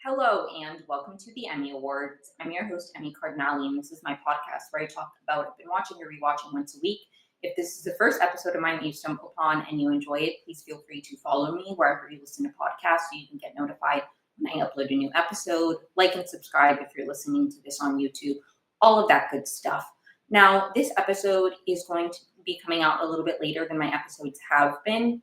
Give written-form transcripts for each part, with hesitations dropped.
Hello and welcome to the Emmy Awards. I'm your host, Emmy Cardinale, and this is my podcast where I talk about I've been watching or rewatching once a week. If this is the first episode of mine that you stumble upon and you enjoy it, please feel free to follow me wherever you listen to podcasts so you can get notified when I upload a new episode. Like and subscribe if you're listening to this on YouTube, all of that good stuff. Now, this episode is going to be coming out a little bit later than my episodes have been,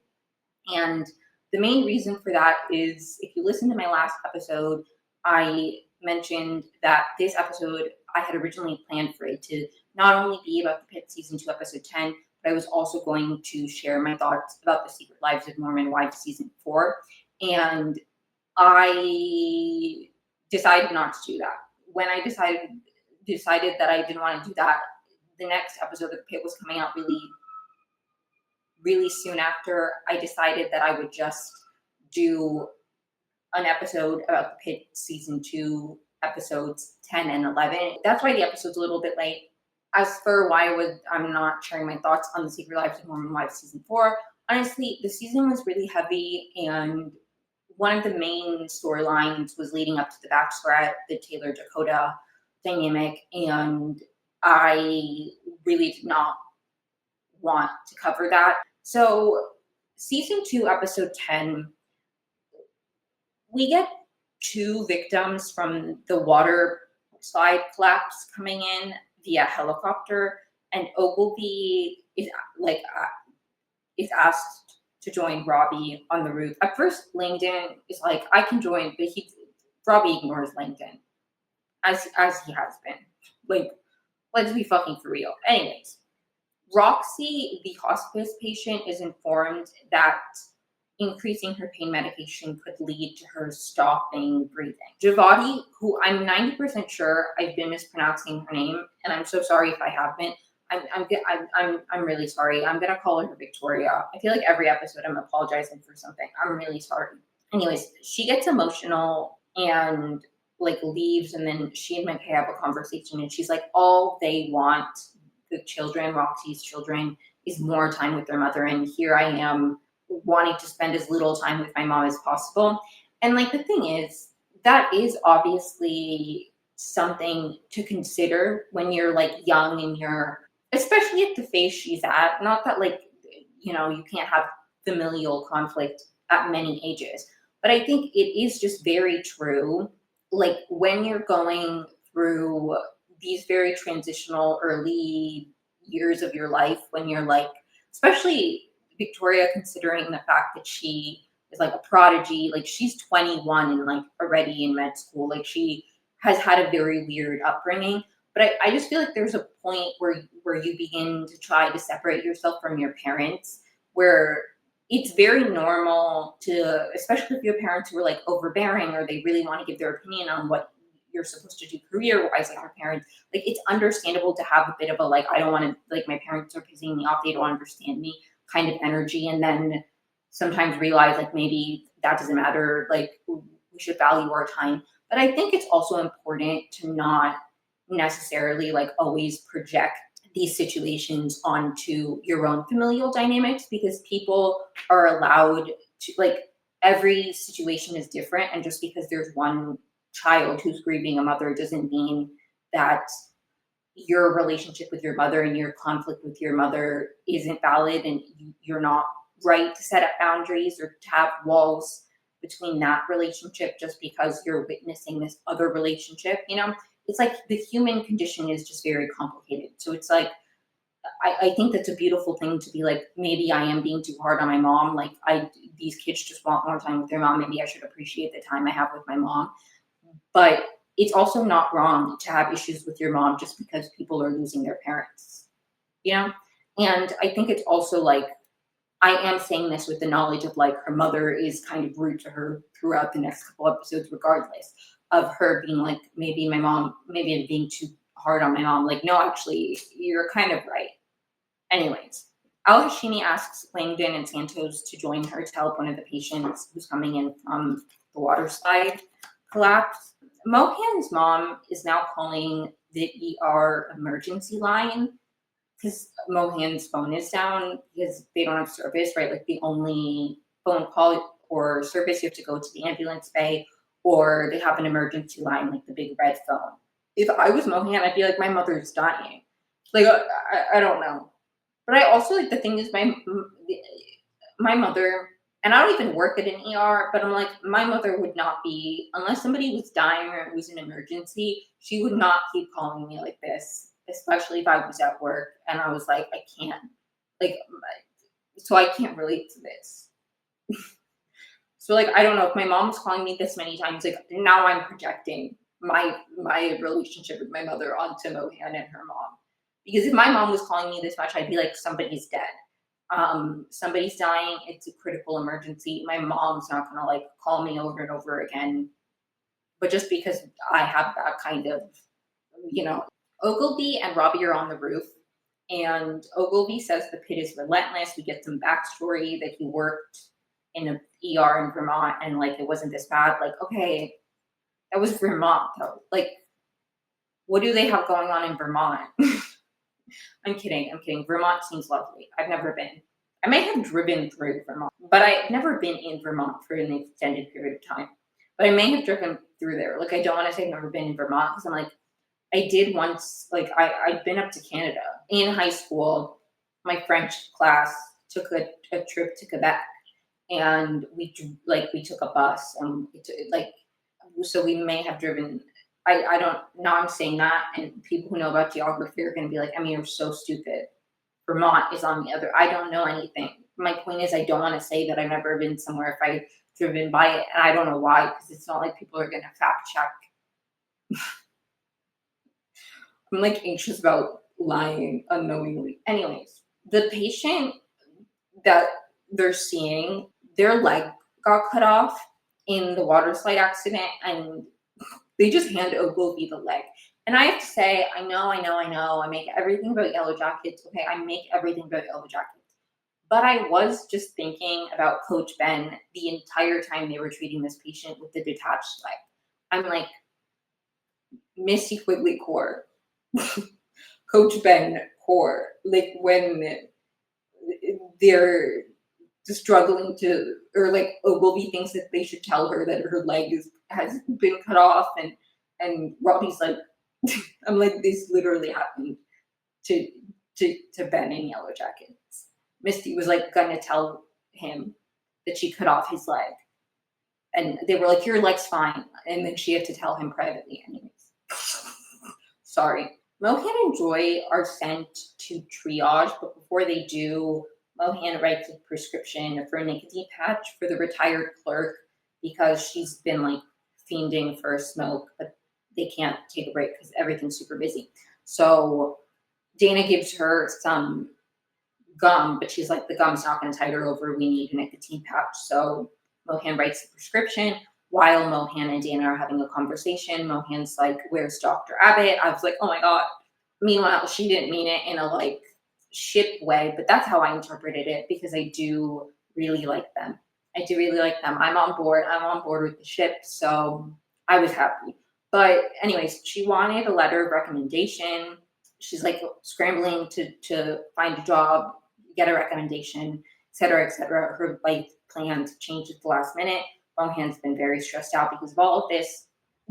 and the main reason for that is if you listen to my last episode, I mentioned that this episode I had originally planned for it to not only be about the Pitt Season 2, Episode 10, but I was also going to share my thoughts about The Secret Lives of Norman Wives Season 4. And I decided not to do that. When I decided that I didn't want to do that, the next episode of the Pitt was coming out really soon after. I decided that I would just do an episode about the Pitt Season 2 episodes 10 and 11. That's why the episode's a little bit late. As for why I'm not sharing my thoughts on The Secret Lives of Norman Wives Season 4, honestly, the season was really heavy, and one of the main storylines was leading up to the Bachelorette, the Taylor-Dakota dynamic, and I really did not want to cover that. So, Season 2, Episode 10, we get two victims from the water slide collapse coming in via helicopter, and Ogilvy is asked to join Robbie on the roof. At first, Langdon is like, I can join, but Robbie ignores Langdon, as he has been. Like, let's be fucking for real. Anyways, Roxy, the hospice patient, is informed that increasing her pain medication could lead to her stopping breathing. Javadi, who I'm 90% sure I've been mispronouncing her name, and I'm so sorry if I have been. I'm really sorry. I'm gonna call her Victoria. I feel like every episode I'm apologizing for something. I'm really sorry. Anyways, she gets emotional and leaves, and then she and Mike have a conversation, and she's like, all they want, the children, Roxy's children, is more time with their mother, and here I am wanting to spend as little time with my mom as possible. And the thing is, that is obviously something to consider when you're young and you're, especially at the phase she's at. Not that you can't have familial conflict at many ages, but I think it is just very true. When you're going through these very transitional early years of your life, when you're especially Victoria, considering the fact that she is a prodigy, she's 21 and already in med school, she has had a very weird upbringing. But I just feel like there's a point where you begin to try to separate yourself from your parents, where it's very normal to, especially if your parents were overbearing or they really want to give their opinion on what you're supposed to do career-wise, your parents, it's understandable to have a bit of a I don't want to, my parents are pissing me off, they don't understand me kind of energy, and then sometimes realize maybe that doesn't matter, we should value our time. But I think it's also important to not necessarily always project these situations onto your own familial dynamics, because people are allowed to, every situation is different, and just because there's one child who's grieving a mother doesn't mean that your relationship with your mother and your conflict with your mother isn't valid, and you're not right to set up boundaries or to have walls between that relationship just because you're witnessing this other relationship. It's the human condition is just very complicated. So it's I think that's a beautiful thing to be maybe I am being too hard on my mom. These kids just want more time with their mom. Maybe I should appreciate the time I have with my mom. But it's also not wrong to have issues with your mom just because people are losing their parents, And I think it's also I am saying this with the knowledge of her mother is kind of rude to her throughout the next couple episodes, regardless of her being maybe I'm being too hard on my mom. No, actually, you're kind of right. Anyways, Al Hashimi asks Langdon and Santos to join her to help one of the patients who's coming in from the water slide collapse. Mohan's mom is now calling the ER emergency line because Mohan's phone is down because they don't have service, right? The only phone call or service, you have to go to the ambulance bay or they have an emergency line, like the big red phone. If I was Mohan, I'd be like, my mother's dying. Like, I don't know. But I also, like, the thing is, my mother, and I don't even work at an ER, but I'm like, my mother would not be, unless somebody was dying or it was an emergency, she would not keep calling me like this, especially if I was at work and I was like, I can't, like, so I can't relate to this. So, like, I don't know if my mom was calling me this many times, like, now I'm projecting my relationship with my mother onto Mohan and her mom. Because if my mom was calling me this much, I'd be like, somebody's dead. Somebody's dying, it's a critical emergency. My mom's not gonna like call me over and over again. But just because I have that kind of, you know, Ogilvy and Robbie are on the roof, and Ogilvy says the pit is relentless. We get some backstory that he worked in a ER in Vermont and like it wasn't this bad. Like, okay, that was Vermont though. Like, what do they have going on in Vermont? I'm kidding. I'm kidding. Vermont seems lovely. I've never been. I may have driven through Vermont, but I've never been in Vermont for an extended period of time. But I may have driven through there. Like, I don't want to say I've never been in Vermont because I'm like, I did once, like, I'd been up to Canada. In high school, my French class took a trip to Quebec and we took a bus and so we may have driven. I don't now I'm saying that and people who know about geography are gonna be like, I mean, you're so stupid. Vermont is on the other. I don't know anything. My point is I don't want to say that I've never been somewhere if I've driven by it. And I don't know why, because it's not like people are gonna fact check. I'm like anxious about lying unknowingly. Anyways, the patient that they're seeing, their leg got cut off in the water slide accident and they just hand Ogilvy the leg. And I have to say, I know, I make everything about Yellow Jackets. Okay, I make everything about Yellow Jackets. But I was just thinking about Coach Ben the entire time they were treating this patient with the detached leg. I'm like, Missy Quigley core. Coach Ben core. Like when they're struggling to, or like Ogilvy thinks that they should tell her that her leg has been cut off, and Robbie's like, I'm like, this literally happened to Ben in Yellow Jackets. Misty was like gonna tell him that she cut off his leg, and they were like, your leg's fine, and then she had to tell him privately anyways. Sorry. Mohan and Joy are sent to triage, but before they do, Mohan writes a prescription for a nicotine patch for the retired clerk because she's been like fiending for a smoke, but they can't take a break because everything's super busy. So Dana gives her some gum, but she's like, the gum's not going to tide her over. We need a nicotine patch. So Mohan writes the prescription. While Mohan and Dana are having a conversation, Mohan's like, where's Dr. Abbott? I was like, oh my God. Meanwhile, she didn't mean it in a like ship way, but that's how I interpreted it because I do really like them. I do really like them. I'm on board. I'm on board with the ship, so I was happy. But anyways, she wanted a letter of recommendation. She's like scrambling to find a job, get a recommendation, et cetera, et cetera. Her life plans changed at the last minute. Mohan's been very stressed out because of all of this.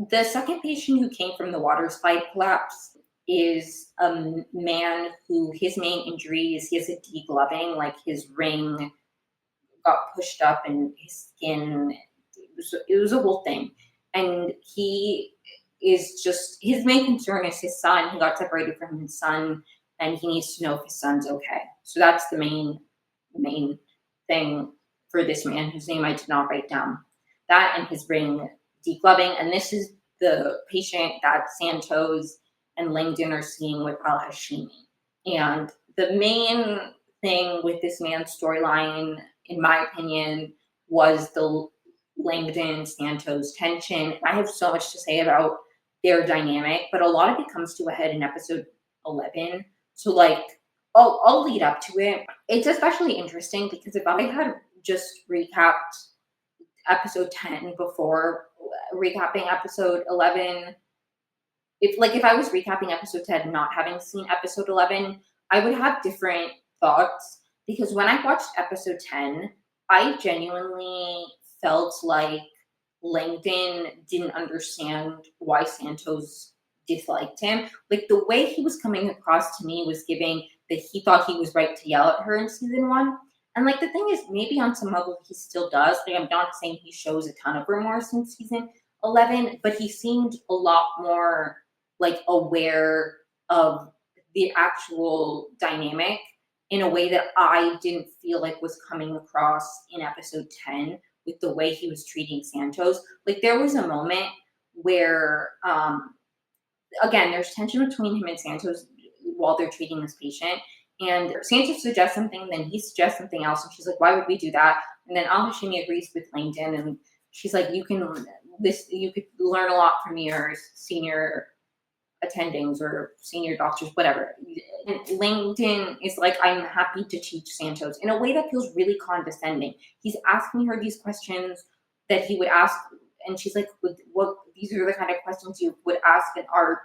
The second patient who came from the water slide collapse is a man who his main injury is he has a degloving, like his ring got pushed up and his skin, it was a whole thing. And he is just, his main concern is his son. He got separated from his son and he needs to know if his son's okay. So that's the main thing for this man whose name I did not write down. That and his ring degloving. And this is the patient that Santos and Langdon are seeing with Al Hashimi. And the main thing with this man's storyline, in my opinion, was the Langdon Santos tension. I have so much to say about their dynamic, but a lot of it comes to a head in episode 11. So like, I'll lead up to it. It's especially interesting because if I had just recapped episode 10 before recapping episode 11, if I was recapping episode 10 not having seen episode 11, I would have different thoughts because when I watched episode 10, I genuinely felt like Langdon didn't understand why Santos disliked him. Like the way he was coming across to me was giving that he thought he was right to yell at her in season one. And like the thing is, maybe on some level he still does. Like I'm not saying he shows a ton of remorse in season 11, but he seemed a lot more like aware of the actual dynamic in a way that I didn't feel like was coming across in episode 10 with the way he was treating Santos. Like there was a moment where again, there's tension between him and Santos while they're treating this patient. And Santos suggests something, and then he suggests something else, and she's like, "Why would we do that?" And then Al Hashimi agrees with Langdon, and she's like, you could learn a lot from your senior attendings or senior doctors, whatever." And Langdon is like, "I'm happy to teach Santos," in a way that feels really condescending. He's asking her these questions that he would ask, and she's like, "What? These are the kind of questions you would ask in art.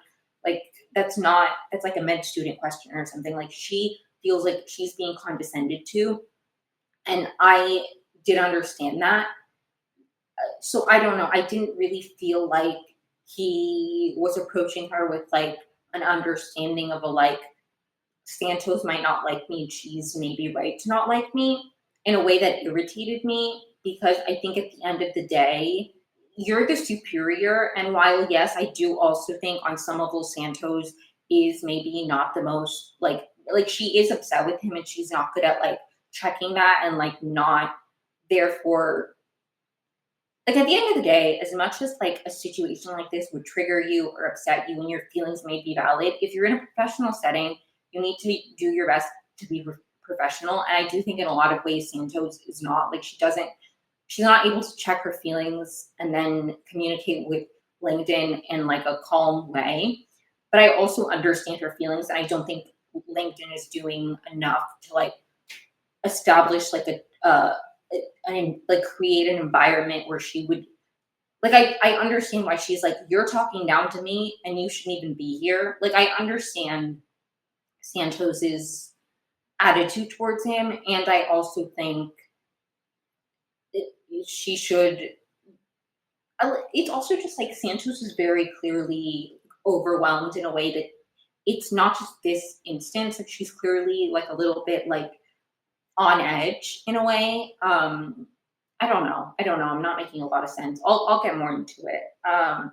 Like that's like a med student question or something." Like she feels like she's being condescended to, and I did understand that. So I don't know. I didn't really feel like he was approaching her with like an understanding of a like Santos might not like me, she's maybe right to not like me, in a way that irritated me because I think at the end of the day, you're the superior. And while yes, I do also think on some level Santos is maybe not the most like she is upset with him and she's not good at like checking that and like not therefore like at the end of the day, as much as like a situation like this would trigger you or upset you and your feelings may be valid, if you're in a professional setting, you need to do your best to be professional. And I do think in a lot of ways, Santos is not like she's not able to check her feelings and then communicate with Langdon in like a calm way. But I also understand her feelings, and I don't think Langdon is doing enough to like establish like like create an environment where she would like I understand why she's like, "You're talking down to me and you shouldn't even be here." Like I understand Santos's attitude towards him, and I also think she should it's also just like Santos is very clearly overwhelmed in a way that it's not just this instance, like she's clearly like a little bit like on edge in a way. I don't know. I don't know. I'm not making a lot of sense. I'll get more into it. A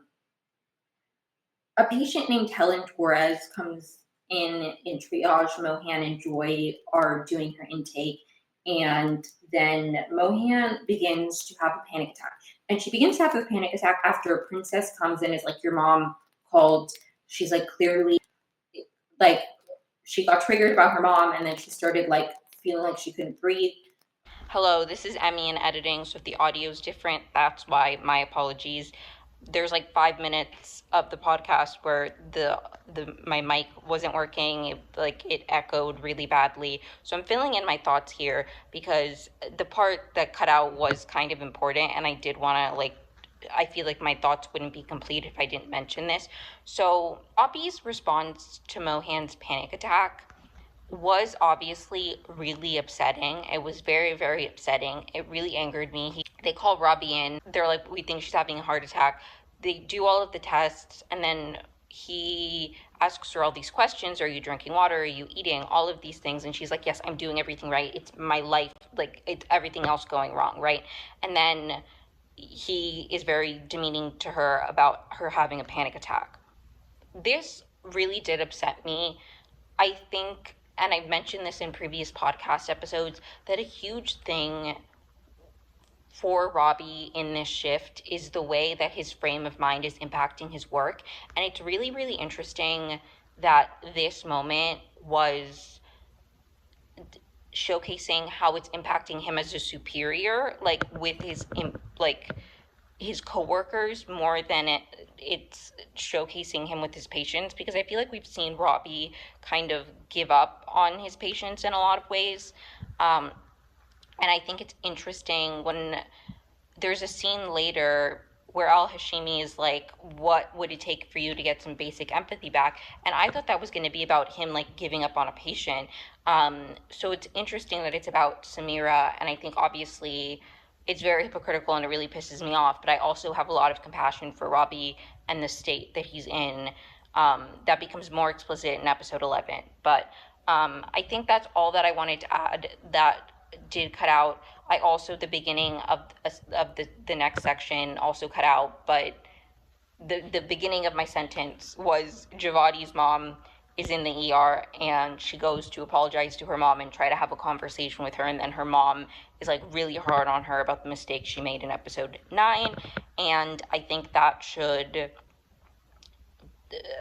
patient named Helen Torres comes in triage. Mohan and Joy are doing her intake, and then Mohan begins to have a panic attack. And she begins to have a panic attack after a princess comes in, is like, "Your mom called." She's like, clearly, like, she got triggered about her mom, and then she started like feeling like she couldn't breathe. Hello, this is Emmy in editing, so if the audio is different, that's why. My apologies. There's like 5 minutes of the podcast where the my mic wasn't working, it echoed really badly. So I'm filling in my thoughts here because the part that cut out was kind of important, and I did want to I feel like my thoughts wouldn't be complete if I didn't mention this. So, Oppie's response to Mohan's panic attack was obviously really upsetting. It was very, very upsetting. It really angered me. They call Robbie in. They're like, "We think she's having a heart attack." They do all of the tests, and then he asks her all these questions. Are you drinking water? Are you eating? All of these things. And she's like, "Yes, I'm doing everything right. It's my life. Like, it's everything else going wrong, right?" And then he is very demeaning to her about her having a panic attack. This really did upset me. I think, and I've mentioned this in previous podcast episodes, that a huge thing for Robbie in this shift is the way that his frame of mind is impacting his work. And it's really, really interesting that this moment was showcasing how it's impacting him as a superior, like with his coworkers more than it's showcasing him with his patients, because I feel like we've seen Robbie kind of give up on his patients in a lot of ways. Um, and I think it's interesting when there's a scene later where Al Hashimi is like, "What would it take for you to get some basic empathy back?" And I thought that was going to be about him like giving up on a patient. So it's interesting that it's about Samira, and I think obviously it's very hypocritical and it really pisses me off. But I also have a lot of compassion for Robbie and the state that he's in. That becomes more explicit in episode 11. But I think that's all that I wanted to add that did cut out. I also, the beginning of the next section also cut out, but the beginning of my sentence was Javadi's mom is in the ER and she goes to apologize to her mom and try to have a conversation with her, and then her mom is like really hard on her about the mistake she made in episode 9. And I think that should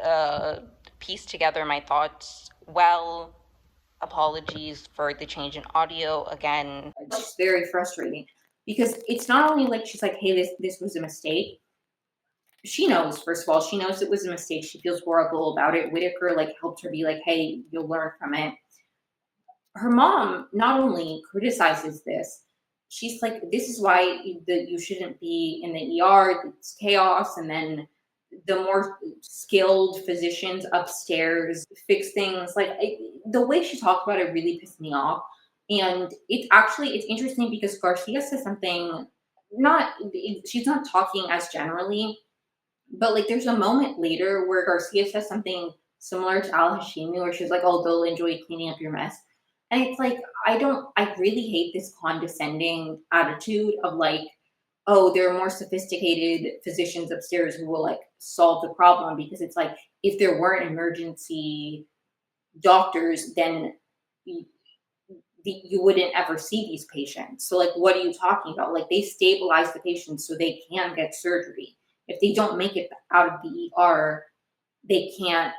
uh, piece together my thoughts well. Apologies for the change in audio again. It's just very frustrating because it's not only like she's like, hey, this was a mistake. She knows, first of all, she knows it was a mistake. She feels horrible about it. Whitaker like helped her be like, hey, you'll learn from it. Her mom not only criticizes this, she's like, this is why you shouldn't be in the ER. It's chaos. And then the more skilled physicians upstairs fix things. Like the way she talked about it really pissed me off. And it's interesting because Garcia says something not she's not talking as generally, but like there's a moment later where Garcia says something similar to Al Hashimi, where she's like, "Oh, they'll enjoy cleaning up your mess," and it's like I really hate this condescending attitude of like, "Oh, there are more sophisticated physicians upstairs who will like solve the problem," because it's like if there weren't emergency doctors, then you wouldn't ever see these patients. So, like, what are you talking about? Like, they stabilize the patients so they can get surgery. If they don't make it out of the ER, they can't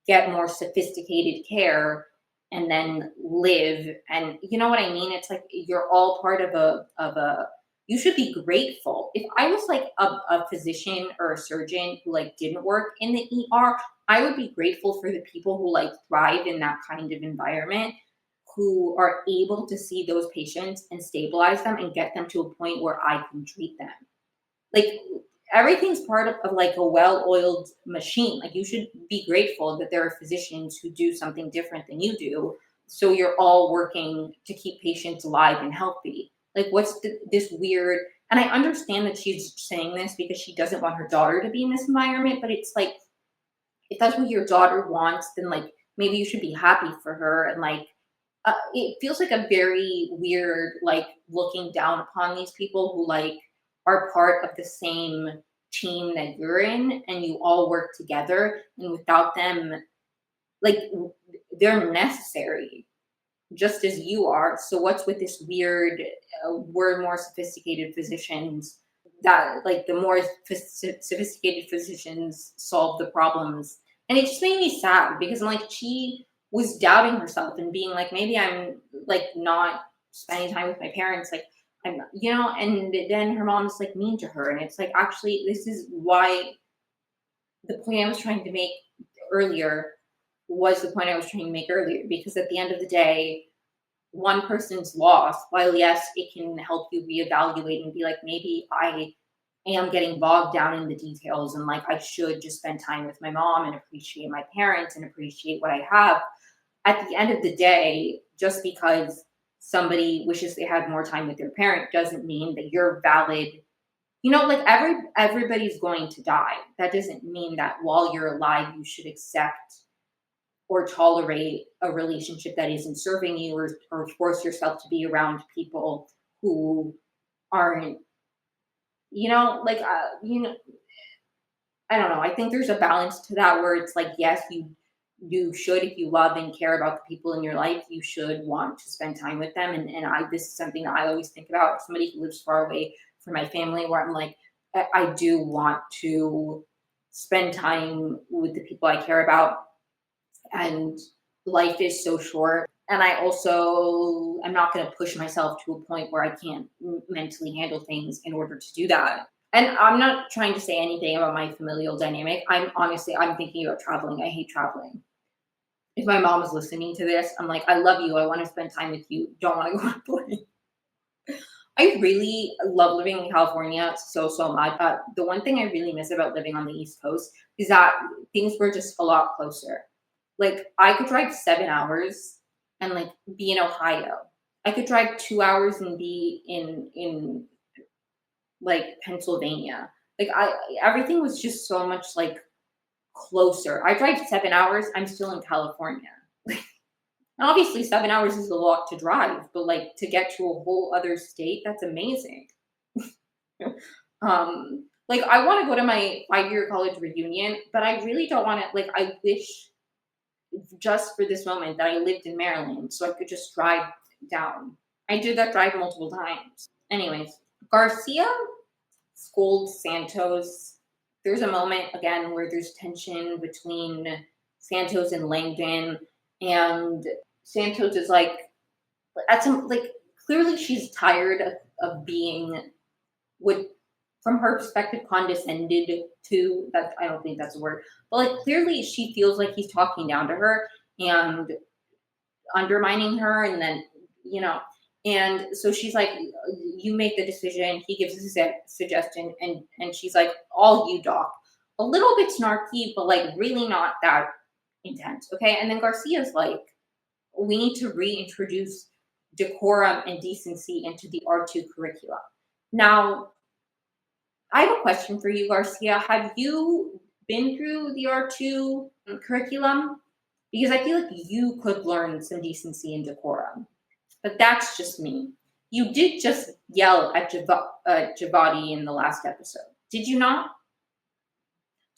get more sophisticated care and then live. And you know what I mean? It's like you're all part of a. You should be grateful. If I was like a physician or a surgeon who like didn't work in the ER, I would be grateful for the people who like thrive in that kind of environment, who are able to see those patients and stabilize them and get them to a point where I can treat them. Like everything's part of like a well-oiled machine. Like you should be grateful that there are physicians who do something different than you do. So you're all working to keep patients alive and healthy. Like what's this weird? And I understand that she's saying this because she doesn't want her daughter to be in this environment, but it's like if that's what your daughter wants, then like maybe you should be happy for her and like it feels like a very weird, like looking down upon these people who like are part of the same team that you're in, and you all work together. And without them, like they're necessary, just as you are. So what's with this weird? We're more sophisticated physicians. That like the more sophisticated physicians solve the problems, and it just made me sad because I'm like she was doubting herself and being like maybe I'm like not spending time with my parents, like I'm and then her mom's like mean to her, and it's like actually this is why the point I was trying to make earlier was the point I was trying to make earlier, because at the end of the day one person's loss, while yes, it can help you reevaluate and be like, maybe I am getting bogged down in the details and like I should just spend time with my mom and appreciate my parents and appreciate what I have. At the end of the day, just because somebody wishes they had more time with their parent doesn't mean that you're valid. Like everybody's going to die. That doesn't mean that while you're alive you should accept or tolerate a relationship that isn't serving you, or force yourself to be around people who aren't, like, I don't know. I think there's a balance to that where it's like, yes, you should, if you love and care about the people in your life, you should want to spend time with them. And this is something that I always think about. Somebody who lives far away from my family, where I'm like, I do want to spend time with the people I care about, and life is so short, and I'm not going to push myself to a point where I can't mentally handle things in order to do that. And I'm not trying to say anything about my familial dynamic. I'm thinking about traveling. I hate traveling. If my mom is listening to this, I'm like, I love you, I want to spend time with you, don't want to go on a plane. I really love living in California so much. The one thing I really miss about living on the East Coast is that things were just a lot closer. Like I could drive 7 hours and like be in Ohio. I could drive 2 hours and be in like Pennsylvania. Like everything was just so much like closer. I drive 7 hours. I'm still in California. And obviously, 7 hours is a lot to drive, but like to get to a whole other state, that's amazing. Like I want to go to my 5 year college reunion, but I really don't want to. Like I wish just for this moment that I lived in Maryland so I could just drive down. I did that drive multiple times. Anyways, Garcia scolds Santos. There's a moment again where there's tension between Santos and Langdon, and Santos is like, at some like clearly she's tired of being what from her perspective condescended to. That I don't think that's a word, but like clearly she feels like he's talking down to her and undermining her, and then you know and so she's like, you make the decision. He gives a suggestion, and she's like, all you, doc. A little bit snarky, but like really not that intense. Okay, and then Garcia's like, we need to reintroduce decorum and decency into the R2 curriculum. Now, I have a question for you, Garcia. Have you been through the R2 curriculum? Because I feel like you could learn some decency and decorum, but that's just me. You did just yell at Javadi in the last episode. Did you not?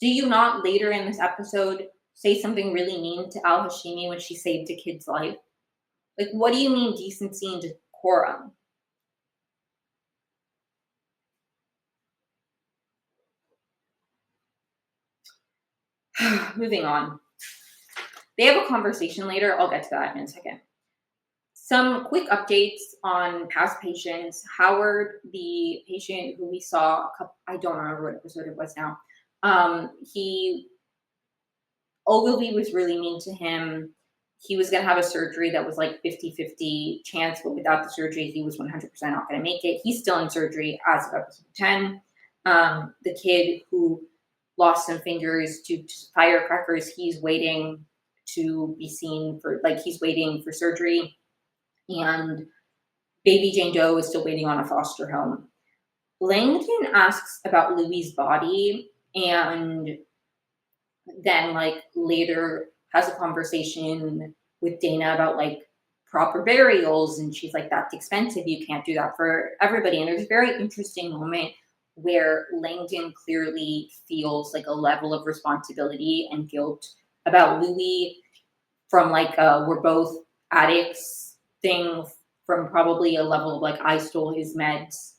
Do you not later in this episode say something really mean to Al Hashimi when she saved a kid's life? Like, what do you mean decency and decorum? Moving on. They have a conversation later. I'll get to that in a second. Some quick updates on past patients. Howard, the patient who we saw, I don't remember what episode it was now. Ogilvy was really mean to him. He was going to have a surgery that was like 50-50 chance, but without the surgery, he was 100% not going to make it. He's still in surgery as of episode 10. The kid who lost some fingers to firecrackers, he's waiting to be seen for, like, he's waiting for surgery. And baby Jane Doe is still waiting on a foster home. Langdon asks about Louis's body, and then like later has a conversation with Dana about like proper burials, and she's like, that's expensive, you can't do that for everybody. And there's a very interesting moment where Langdon clearly feels like a level of responsibility and guilt about Louis from like we're both addicts thing, from probably a level of like I stole his meds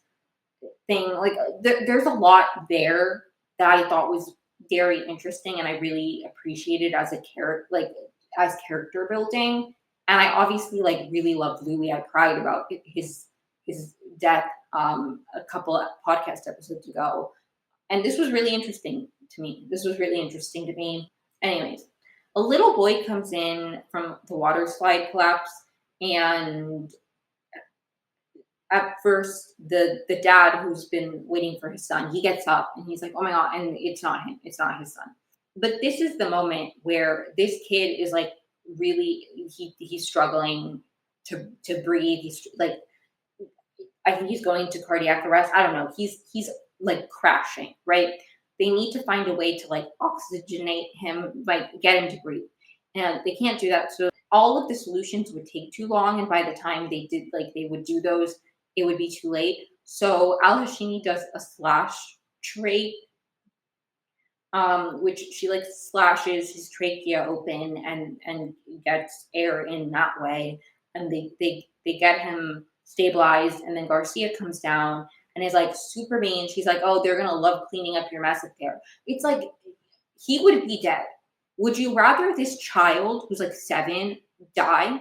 thing. Like there's a lot there that I thought was very interesting, and I really appreciated as a character, like as character building. And I obviously like really loved Louis. I cried about his death a couple of podcast episodes ago, and this was really interesting to me. Anyways, a little boy comes in from the water slide collapse, and at first the dad who's been waiting for his son, he gets up and he's like, oh my god, and it's not him, it's not his son. But this is the moment where this kid is like really, he's struggling to breathe. He's like, I think he's going to cardiac arrest. I don't know. He's like crashing, right? They need to find a way to like oxygenate him, like get him to breathe. And they can't do that. So all of the solutions would take too long. And by the time they did, like they would do those, it would be too late. So Al Hashimi does a slash trach, which she like slashes his trachea open and gets air in that way. And they get him stabilized, and then Garcia comes down and is like super mean. She's like, oh, they're gonna love cleaning up your mess up there. It's like he would be dead. Would you rather this child who's like 7 die?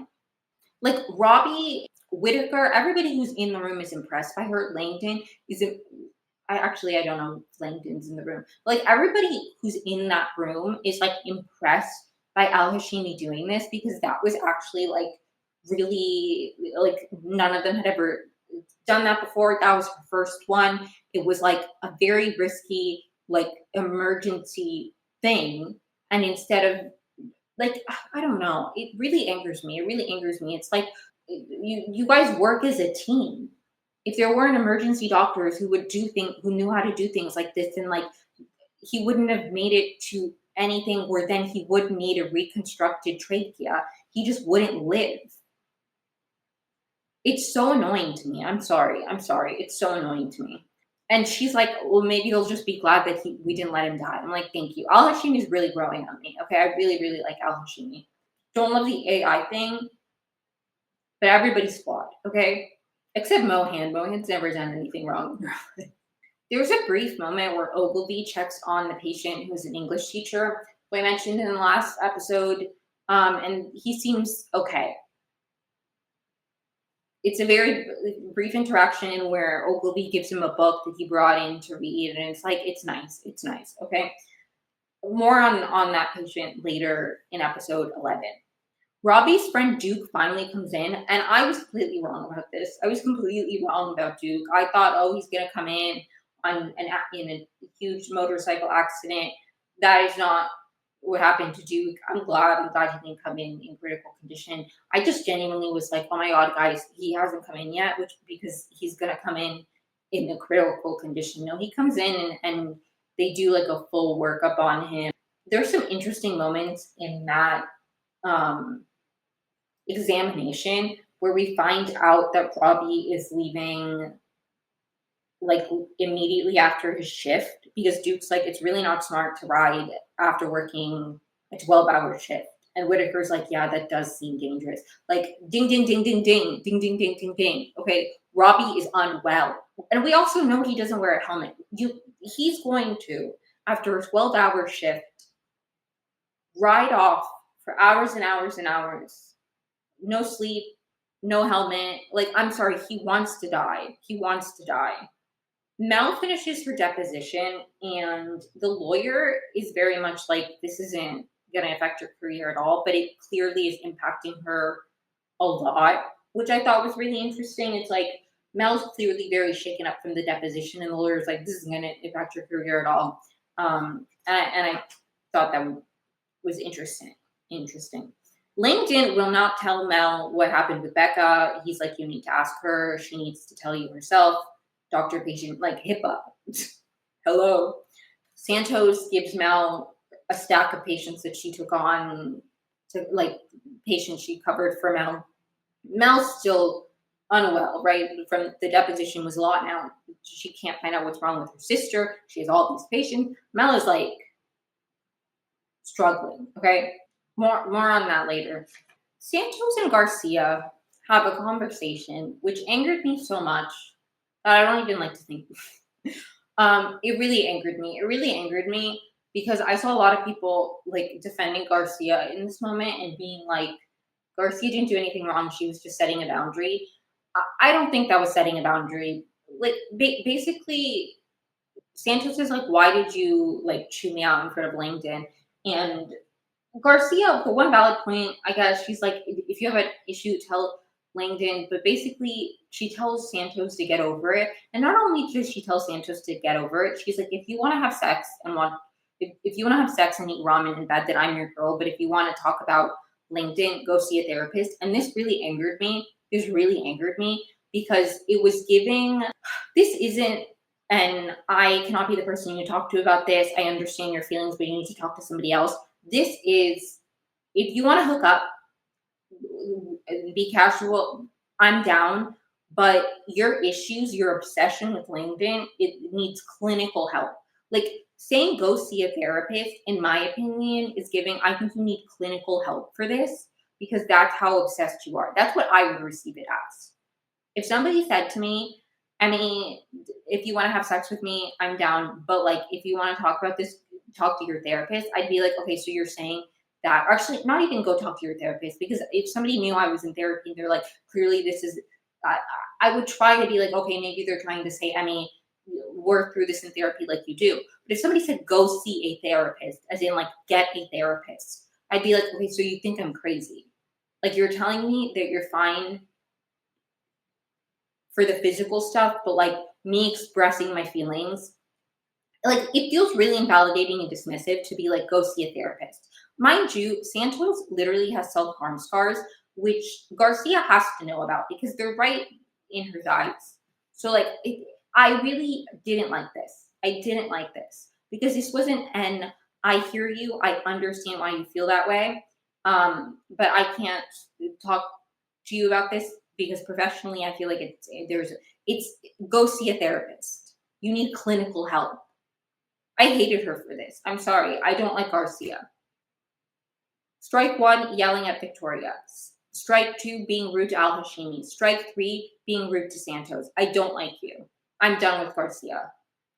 Like Robbie Whitaker, everybody who's in the room is impressed by her. Langdon is I don't know if Langdon's in the room. Like everybody who's in that room is like impressed by Al Hashimi doing this, because that was actually like really, like none of them had ever done that before. That was her first one. It was like a very risky, like emergency thing. And instead of like, I don't know, it really angers me. It's like You guys work as a team. If there weren't emergency doctors who would do things, who knew how to do things like this, then like he wouldn't have made it to anything where then he would need a reconstructed trachea. He just wouldn't live. It's so annoying to me. I'm sorry. I'm sorry. It's so annoying to me. And she's like, well, maybe he'll just be glad that we didn't let him die. I'm like, thank you. Al Hashimi is really growing on me. Okay, I really, really like Al Hashimi. Don't love the AI thing, but everybody's flawed. Okay, except Mohan. Mohan's never done anything wrong. There's a brief moment where Ogilvy checks on the patient who's an English teacher, who I mentioned in the last episode, and he seems okay. It's a very brief interaction where Ogilvy gives him a book that he brought in to read, and it's like it's nice. It's nice. Okay. More on that patient later in episode 11. Robbie's friend Duke finally comes in, and I was completely wrong about this. I was completely wrong about Duke. I thought, oh, he's gonna come in in a huge motorcycle accident. That is not what happened to Duke. I'm glad he didn't come in critical condition. I just genuinely was like, oh my god, guys, he hasn't come in yet, which because he's gonna come in a critical condition. No, he comes in and they do like a full workup on him. There's some interesting moments in that examination where we find out that Robbie is leaving like immediately after his shift because Duke's like, it's really not smart to ride after working a 12-hour shift. And Whitaker's like, yeah, that does seem dangerous. Like, ding, ding, ding, ding, ding, ding, ding, ding, ding, ding. Okay, Robbie is unwell. And we also know he doesn't wear a helmet. He's going to, after a 12-hour shift, ride off for hours and hours and hours. No sleep, no helmet. Like, I'm sorry, he wants to die. He wants to die. Mel finishes her deposition, and the lawyer is very much like, this isn't going to affect her career at all, but it clearly is impacting her a lot, which I thought was really interesting. It's like, Mel's clearly very shaken up from the deposition, and the lawyer's like, this isn't going to impact your career at all. And I thought that was interesting. Langdon will not tell Mel what happened with Becca. He's like, you need to ask her. She needs to tell you herself. Doctor, patient, like HIPAA. Hello. Santos gives Mel a stack of patients that she took on to like patients she covered for Mel. Mel's still unwell, right? From the deposition was a lot now. She can't find out what's wrong with her sister. She has all these patients. Mel is like struggling. Okay. More on that later. Santos and Garcia have a conversation, which angered me so much that I don't even like to think. It really angered me. It really angered me because I saw a lot of people like defending Garcia in this moment and being like, Garcia didn't do anything wrong. She was just setting a boundary. I don't think that was setting a boundary. Like basically, Santos is like, why did you like chew me out in front of Langdon? And Garcia, the one valid point, I guess, she's like, if you have an issue, tell Langdon. But basically, she tells Santos to get over it. And not only does she tell Santos to get over it, she's like, if you want to have sex and if you want to have sex and eat ramen in bed, then I'm your girl. But if you want to talk about Langdon, go see a therapist. And this really angered me. This really angered me because it was giving, this isn't, and I cannot be the person you talk to about this. I understand your feelings, but you need to talk to somebody else. This is, if you want to hook up, be casual, I'm down. But your issues, your obsession with Langdon, it needs clinical help. Like saying go see a therapist, in my opinion, is giving, I think you need clinical help for this because that's how obsessed you are. That's what I would receive it as. If somebody said to me, I mean, if you want to have sex with me, I'm down. But like, if you want to talk about this, talk to your therapist. I'd be like, okay, so you're saying that, or actually not even go talk to your therapist, because if somebody knew I was in therapy and they're like, clearly this is, I would try to be like, okay, maybe they're trying to say, I mean, work through this in therapy like you do. But if somebody said, go see a therapist, as in like, get a therapist, I'd be like, okay, so you think I'm crazy. Like you're telling me that you're fine for the physical stuff, but like me expressing my feelings, like it feels really invalidating and dismissive to be like, go see a therapist. Mind you, Santos literally has self-harm scars, which Garcia has to know about because they're right in her eyes. So like, I really didn't like this. I didn't like this because this wasn't an I hear you, I understand why you feel that way, but I can't talk to you about this because professionally I feel like it's go see a therapist. You need clinical help. I hated her for this. I'm sorry. I don't like Garcia. Strike one, yelling at Victoria. Strike two, being rude to Al Hashimi. Strike three, being rude to Santos. I don't like you. I'm done with Garcia.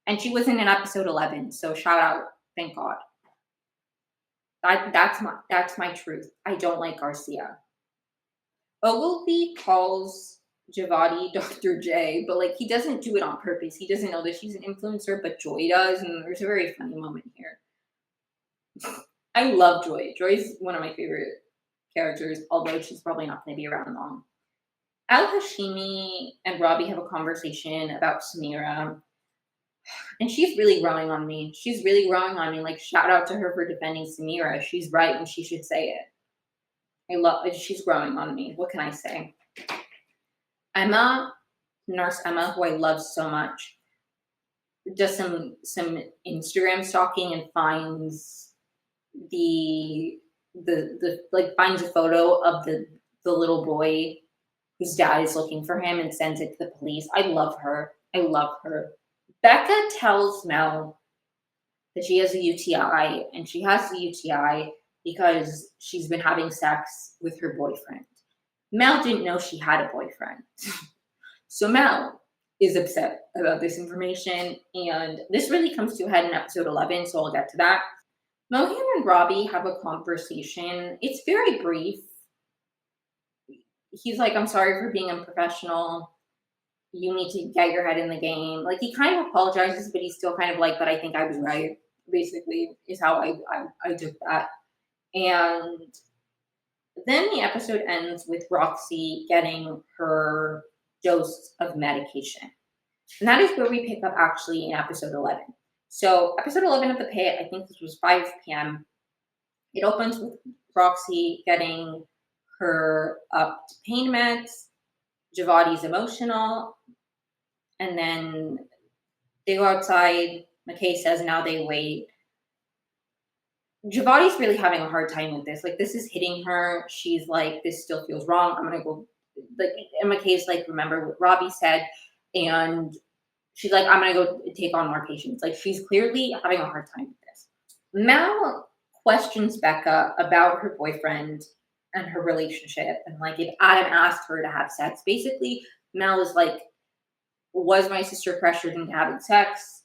And she was in an episode 11, so shout out. Thank God. That's my truth. I don't like Garcia. Ogilvy calls Javadi Dr. J, but like he doesn't do it on purpose. He doesn't know that she's an influencer, but Joy does, and there's a very funny moment here. I love Joy. Joy's one of my favorite characters, although she's probably not going to be around long. Al Hashimi and Robbie have a conversation about Samira, and she's really growing on me. She's really growing on me. Like, shout out to her for defending Samira. She's right, and she should say it. I love it. She's growing on me. What can I say? Emma, Nurse Emma, who I love so much, does some Instagram stalking and finds the like finds a photo of the little boy whose dad is looking for him and sends it to the police. I love her. I love her. Becca tells Mel that she has a UTI, and she has the UTI because she's been having sex with her boyfriend. Mel didn't know she had a boyfriend. So Mel is upset about this information, and this really comes to a head in episode 11, so I'll get to that. Mohan and Robbie have a conversation. It's very brief. He's like, I'm sorry for being unprofessional. You need to get your head in the game. Like, he kind of apologizes, but he's still kind of like, but I think I was right, basically, is how I took that. And then the episode ends with Roxy getting her dose of medication. And that is where we pick up actually in episode 11. So episode 11 of The Pit, I think this was 5 p.m. It opens with Roxy getting her up to pain meds. Javadi's emotional. And then they go outside. McKay says now they wait. Javadi's really having a hard time with this. Like, this is hitting her. She's like, this still feels wrong. I'm going to go. Like, and McKay's like, remember what Robbie said. And she's like, I'm going to go take on more patients. Like, she's clearly having a hard time with this. Mel questions Becca about her boyfriend and her relationship. And like, if Adam asked her to have sex, basically, Mel is like, was my sister pressured into having sex?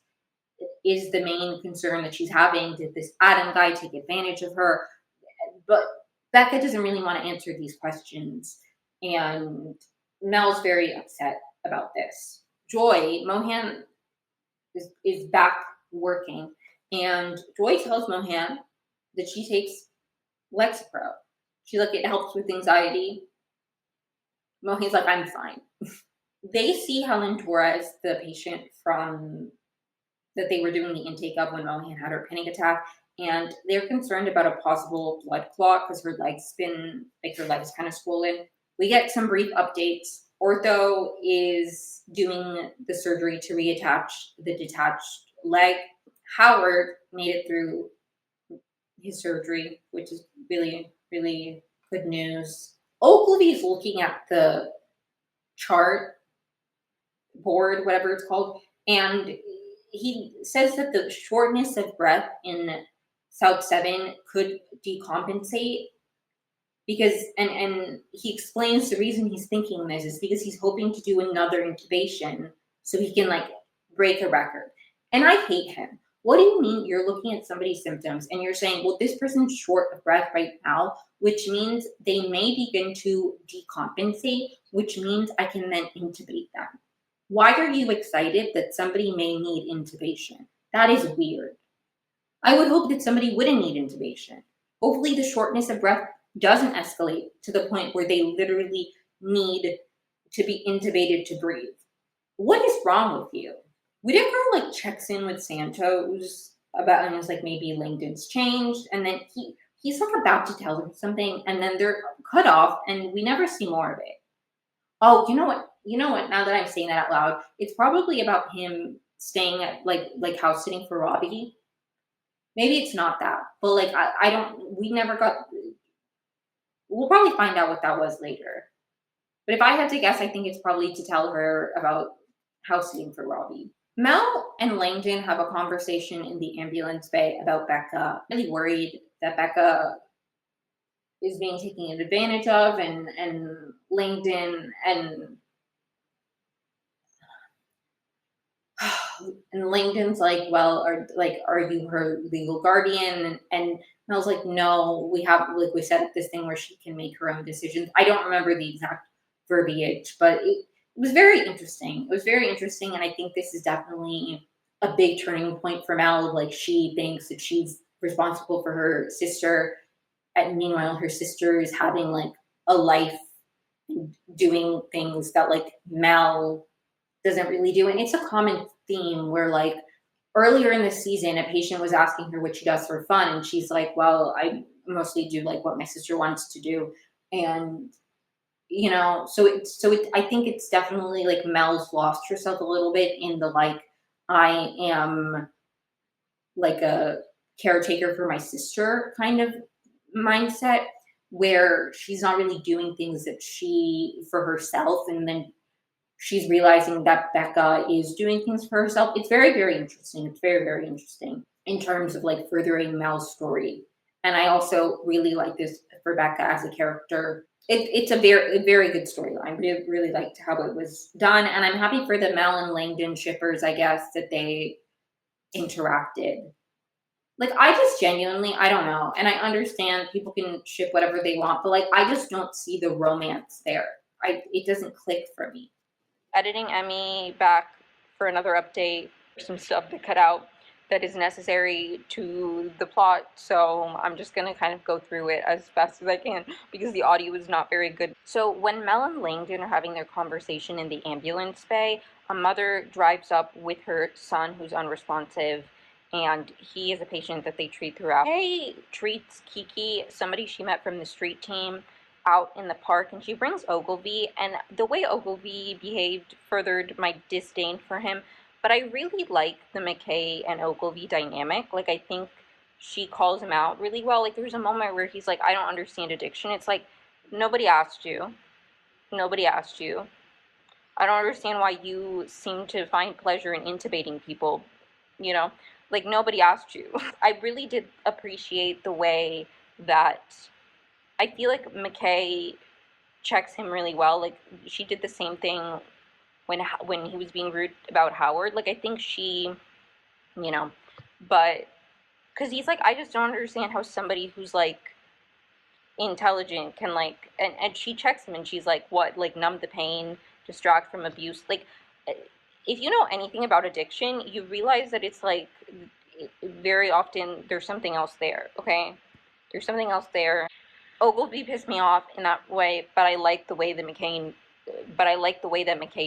Is the main concern that she's having, did this Adam guy take advantage of her? But Becca doesn't really want to answer these questions. And Mel's very upset about this. Joy, Mohan is back working. And Joy tells Mohan that she takes Lexapro. She's like, it helps with anxiety. Mohan's like, I'm fine. They see Helen Torres, the patient from that they were doing the intake of when Mohan had her panic attack, and they're concerned about a possible blood clot because her leg's kind of swollen. We get some brief updates. Ortho is doing the surgery to reattach the detached leg. Howard made it through his surgery, which is really, really good news. Ogilvy is looking at the chart board, whatever it's called, and he says that the shortness of breath in South 7 could decompensate because, and he explains the reason he's thinking this is because he's hoping to do another intubation so he can like break a record. And I hate him. What do you mean you're looking at somebody's symptoms and you're saying, well, this person's short of breath right now, which means they may begin to decompensate, which means I can then intubate them. Why are you excited that somebody may need intubation? That is weird. I would hope that somebody wouldn't need intubation. Hopefully the shortness of breath doesn't escalate to the point where they literally need to be intubated to breathe. What is wrong with you? Whitaker like checks in with Santos about, and was like, maybe Langdon's changed. And then he's like about to tell her something, and then they're cut off, and we never see more of it. Oh, you know what? You know what? Now that I'm saying that out loud, it's probably about him staying at like house sitting for Robbie. Maybe it's not that, but like I don't. We never got. We'll probably find out what that was later. But if I had to guess, I think it's probably to tell her about house sitting for Robbie. Mel and Langdon have a conversation in the ambulance bay about Becca. Really worried that Becca is being taken advantage of, and Langdon and Langdon's like, well, are you her legal guardian? And Mel's like, no, we have like we set up this thing where she can make her own decisions. I don't remember the exact verbiage, but it was very interesting. It was very interesting, and I think this is definitely a big turning point for Mel. Like she thinks that she's responsible for her sister, and meanwhile her sister is having like a life doing things that like Mel doesn't really do. And it's a common theme where like earlier in the season a patient was asking her what she does for fun, and she's like, well, I mostly do like what my sister wants to do. And I think it's definitely like Mel's lost herself a little bit in the like I am like a caretaker for my sister kind of mindset, where she's not really doing things that she for herself, and then she's realizing that Becca is doing things for herself. It's very, very interesting. It's very, very interesting in terms of like furthering Mel's story. And I also really like this for Becca as a character. It's a very good storyline. I really, really liked how it was done. And I'm happy for the Mel and Langdon shippers, I guess, that they interacted. Like, I just genuinely, I don't know. And I understand people can ship whatever they want, but like, I just don't see the romance there. It doesn't click for me. Editing Emmy back for another update, some stuff to cut out that is necessary to the plot, so I'm just gonna kind of go through it as fast as I can because the audio is not very good. So when Mel and Langdon are having their conversation in the ambulance bay, a mother drives up with her son who's unresponsive, and he is a patient that they treat throughout. Hey treats Kiki, somebody she met from the street team, out in the park, and she brings Ogilvy, and the way Ogilvy behaved furthered my disdain for him. But I really like the McKay and Ogilvy dynamic. Like, I think she calls him out really well. Like, there's a moment where he's like, I don't understand addiction. It's like, nobody asked you. Nobody asked you. I don't understand why you seem to find pleasure in intubating people, you know? Like, nobody asked you. I really did appreciate the way that I feel like McKay checks him really well. Like, she did the same thing when he was being rude about Howard. Like, I think she, you know, but because he's like, I just don't understand how somebody who's like intelligent can like, and she checks him and she's like, what, like numb the pain, distract from abuse. Like, if you know anything about addiction, you realize that it's like very often there's something else there. Okay, there's something else there. Oglesby pissed me off in that way, but I like the way that McKay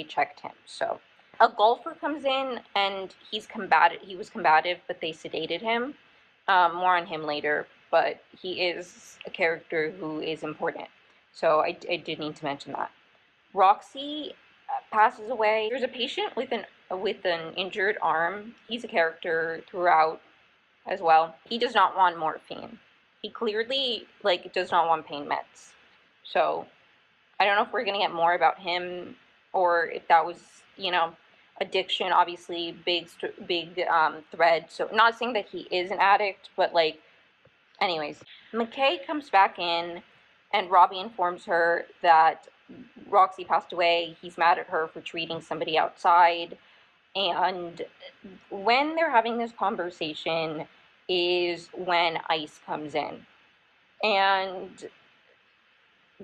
checked him. So a golfer comes in and he's combative. He was combative, but they sedated him. More on him later, but he is a character who is important. So I did need to mention that. Roxy passes away. There's a patient with an injured arm. He's a character throughout as well. He does not want morphine. He clearly like does not want pain meds. So I don't know if we're gonna get more about him or if that was addiction. Obviously, big thread. So not saying that he is an addict, but like, anyways, McKay comes back in, and Robbie informs her that Roxy passed away. He's mad at her for treating somebody outside. And when they're having this conversation is when ICE comes in. And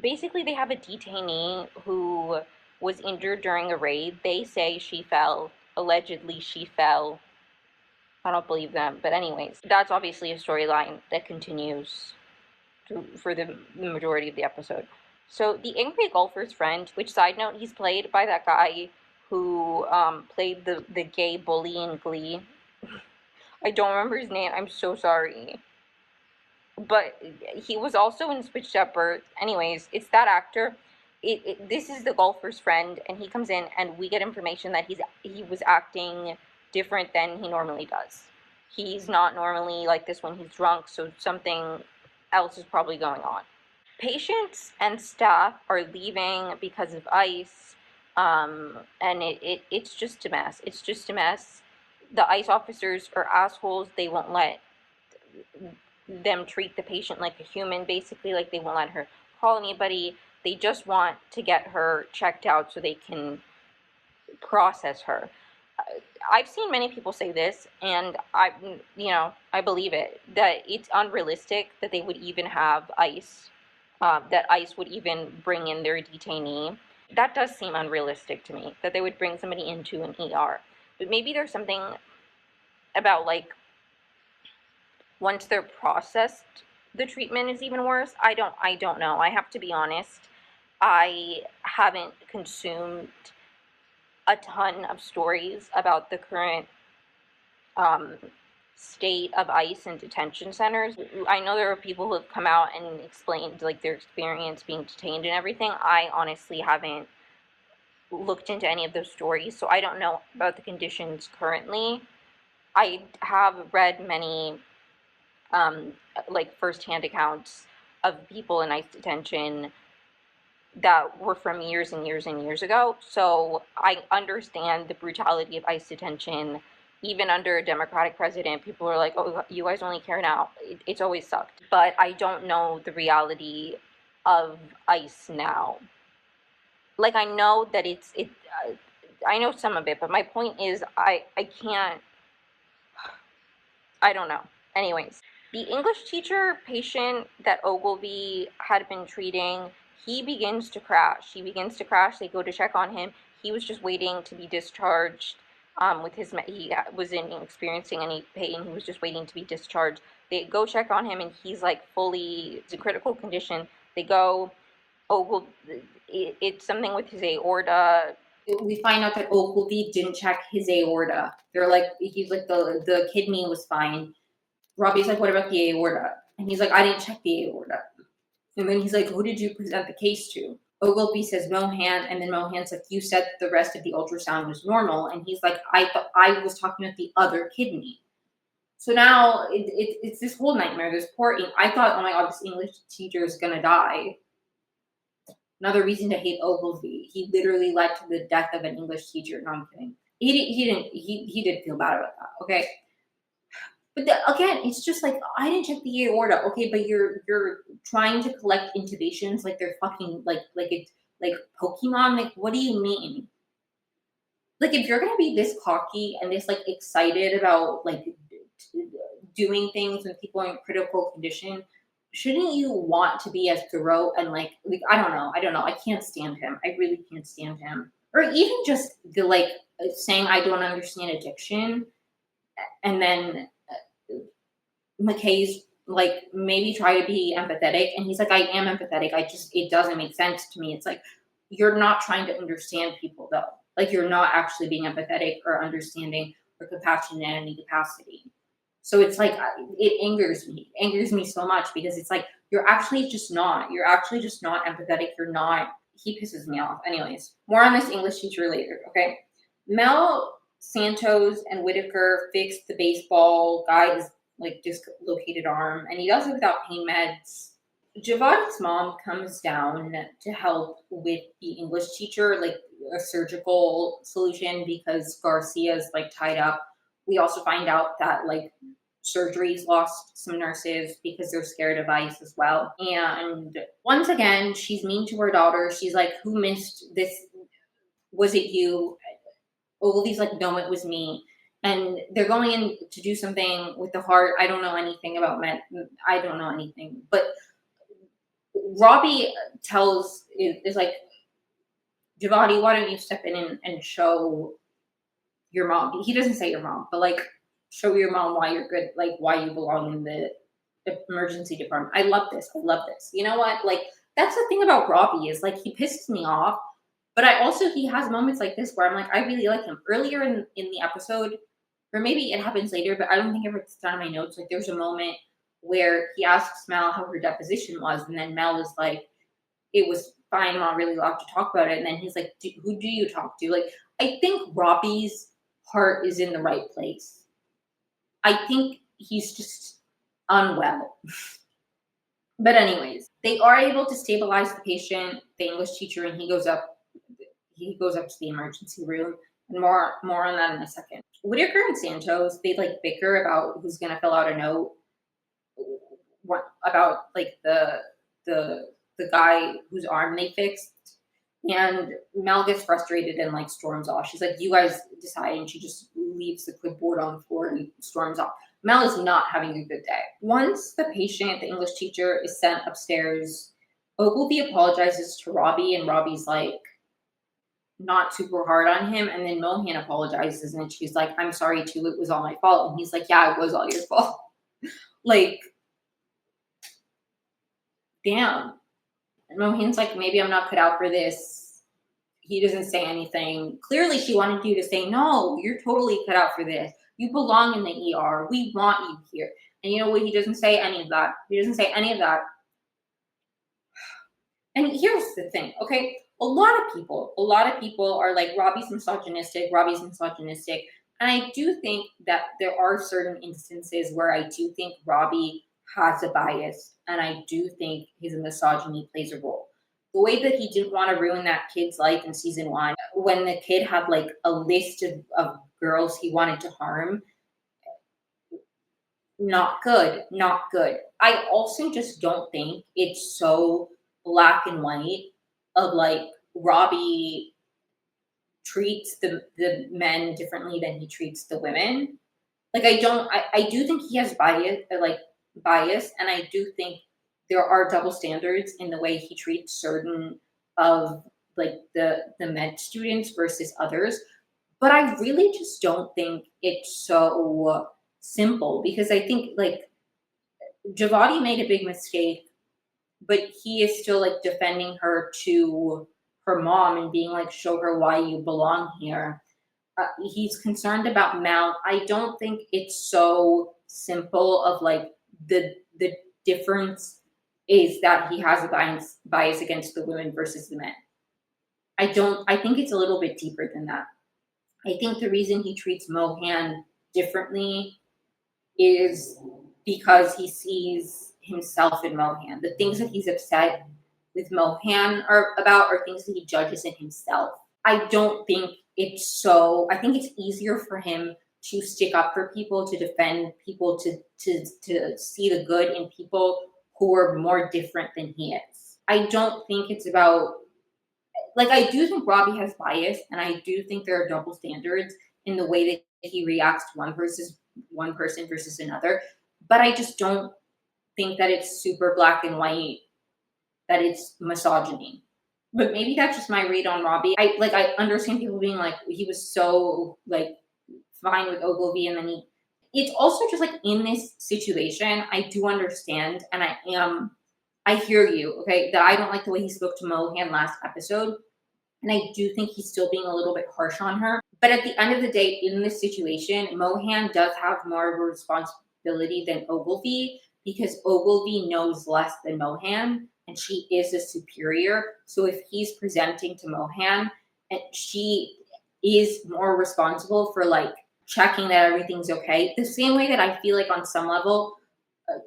basically, they have a detainee who was injured during a raid. They say she fell. Allegedly, she fell. I don't believe them. But, anyways, that's obviously a storyline that continues for the majority of the episode. So, the angry golfer's friend, which, side note, he's played by that guy who played the gay bully in Glee. I don't remember his name. I'm so sorry. but he was also in Switched Up Birth. Anyways, it's that actor. This is the golfer's friend, and he comes in, and we get information that he was acting different than he normally does. He's not normally like this when he's drunk, so something else is probably going on. Patients and staff are leaving because of ICE, and it's just a mess. It's just a mess. The ICE officers are assholes. They won't let them treat the patient like a human, basically. Like, they won't let her call anybody. They just want to get her checked out so they can process her. I've seen many people say this, and I believe it, that it's unrealistic that they would even have ICE, that ICE would even bring in their detainee. That does seem unrealistic to me, that they would bring somebody into an ER. But maybe there's something about, like, once they're processed, the treatment is even worse. I don't know. I have to be honest. I haven't consumed a ton of stories about the current state of ICE and detention centers. I know there are people who have come out and explained, like, their experience being detained and everything. I honestly haven't looked into any of those stories, so I don't know about the conditions currently. I have read many like firsthand accounts of people in ICE detention that were from years and years and years ago. So I understand the brutality of ICE detention. Even under a Democratic president, people are like, "Oh, you guys only care now." It's always sucked. But I don't know the reality of ICE now. Like, I know that I know some of it, but my point is, I can't. I don't know. Anyways, the English teacher patient that Ogilvy had been treating, he begins to crash. He begins to crash. They go to check on him. He was just waiting to be discharged. With his, he wasn't experiencing any pain. He was just waiting to be discharged. They go check on him, and he's like fully, it's a critical condition. They go, it's something with his aorta. We find out that Ogilvy didn't check his aorta. They're like, he's like, the kidney was fine. Robbie's like, what about the aorta? And he's like, I didn't check the aorta. And then he's like, who did you present the case to? Ogilvy says Mohan, and then Mohan's like, you said the rest of the ultrasound was normal. And he's like, I was talking about the other kidney. So now it's this whole nightmare. This poor, I thought, oh my god, this English teacher is gonna die. Another reason to hate Ogilvy. He literally led to the death of an English teacher. No, I'm kidding. He did feel bad about that. Okay. But again, it's just like, I didn't check the aorta. Okay, but you're trying to collect intubations like they're fucking like it's like Pokemon. Like, what do you mean? Like, if you're gonna be this cocky and this like excited about like doing things when people are in critical condition, shouldn't you want to be as thorough and like I don't know. I can't stand him. I really can't stand him. Or even just the like saying I don't understand addiction, and then McKay's like, maybe try to be empathetic, and he's like, I am empathetic. It doesn't make sense to me. It's like, you're not trying to understand people though. Like, you're not actually being empathetic or understanding or compassionate in any capacity. So it's like, it angers me. It angers me so much because it's like, you're actually just not. You're actually just not empathetic. You're not. He pisses me off. Anyways, more on this English teacher later. Okay, Mel Santos and Whitaker fixed the baseball guy's like dislocated arm, and he does it without pain meds. Javadi's mom comes down to help with the English teacher, like a surgical solution, because Garcia's like tied up. We also find out that like surgeries lost some nurses because they're scared of ICE as well. And once again, she's mean to her daughter. She's like, who missed this? Was it you? Ogilvy's like, no, it was me. And they're going in to do something with the heart. I don't know anything about med. I don't know anything. But Robbie is like, Javadi, why don't you step in and show your mom? He doesn't say your mom, but like, show your mom why you're good, like why you belong in the emergency department. I love this. I love this. You know what? Like, that's the thing about Robbie is like, he pisses me off, but he has moments like this where I'm like, I really like him. Earlier in the episode, or maybe it happens later, but I don't think I wrote this down in my notes. Like, there's a moment where he asks Mel how her deposition was, and then Mel is like, it was fine, I'm not really allowed to talk about it. And then he's like, who do you talk to? Like, I think Robbie's heart is in the right place. I think he's just unwell. But anyways, they are able to stabilize the patient, the English teacher, and he goes up to the emergency room. And more on that in a second. Whitaker and Santos, they like bicker about who's gonna fill out a note, what about like the guy whose arm they fixed. And Mel gets frustrated and like storms off. She's like, "You guys decide," and she just leaves the clipboard on the floor and storms off. Mel is not having a good day. Once the patient, the English teacher, is sent upstairs, Ogilvy apologizes to Robbie, and Robbie's like not super hard on him. And then Mohan apologizes, and she's like, "I'm sorry too. It was all my fault." And he's like, "Yeah, it was all your fault." Like, damn. And Mohin's like, "Maybe I'm not cut out for this." He doesn't say anything. Clearly, she wanted you to say, "No, you're totally cut out for this. You belong in the ER. We want you here." And you know what? He doesn't say any of that. He doesn't say any of that. And here's the thing, okay? A lot of people are like, Robbie's misogynistic, Robbie's misogynistic. And I do think that there are certain instances where I do think Robbie has a bias, and I do think his misogyny plays a role. The way that he didn't want to ruin that kid's life in season one, when the kid had like a list of girls he wanted to harm, not good, not good. I also just don't think it's so black and white of like Robbie treats the men differently than he treats the women. Like I do think he has bias, and I do think there are double standards in the way he treats certain of like the med students versus others. But I really just don't think it's so simple, because I think like Javadi made a big mistake, but he is still like defending her to her mom and being like, "Show her why you belong here." He's concerned about Mel. I don't think it's so simple of like the difference is that he has a bias against the women versus the men. I think it's a little bit deeper than that. I think the reason he treats Mohan differently is because he sees himself in Mohan. The things that he's upset with Mohan are things that he judges in himself. I don't think I think it's easier for him to stick up for people, to defend people, to see the good in people who are more different than he is. I don't think it's about, like, I do think Robbie has bias, and I do think there are double standards in the way that he reacts to one person versus another. But I just don't think that it's super black and white, that it's misogyny. But maybe that's just my read on Robbie. I understand people being like, he was so like fine with Ogilvy, and then it's also just like in this situation, I do understand, and I hear you, okay, that I don't like the way he spoke to Mohan last episode. And I do think he's still being a little bit harsh on her. But at the end of the day, in this situation, Mohan does have more of a responsibility than Ogilvy, because Ogilvy knows less than Mohan, and she is a superior. So if he's presenting to Mohan, and she is more responsible for like checking that everything's okay, the same way that I feel like on some level,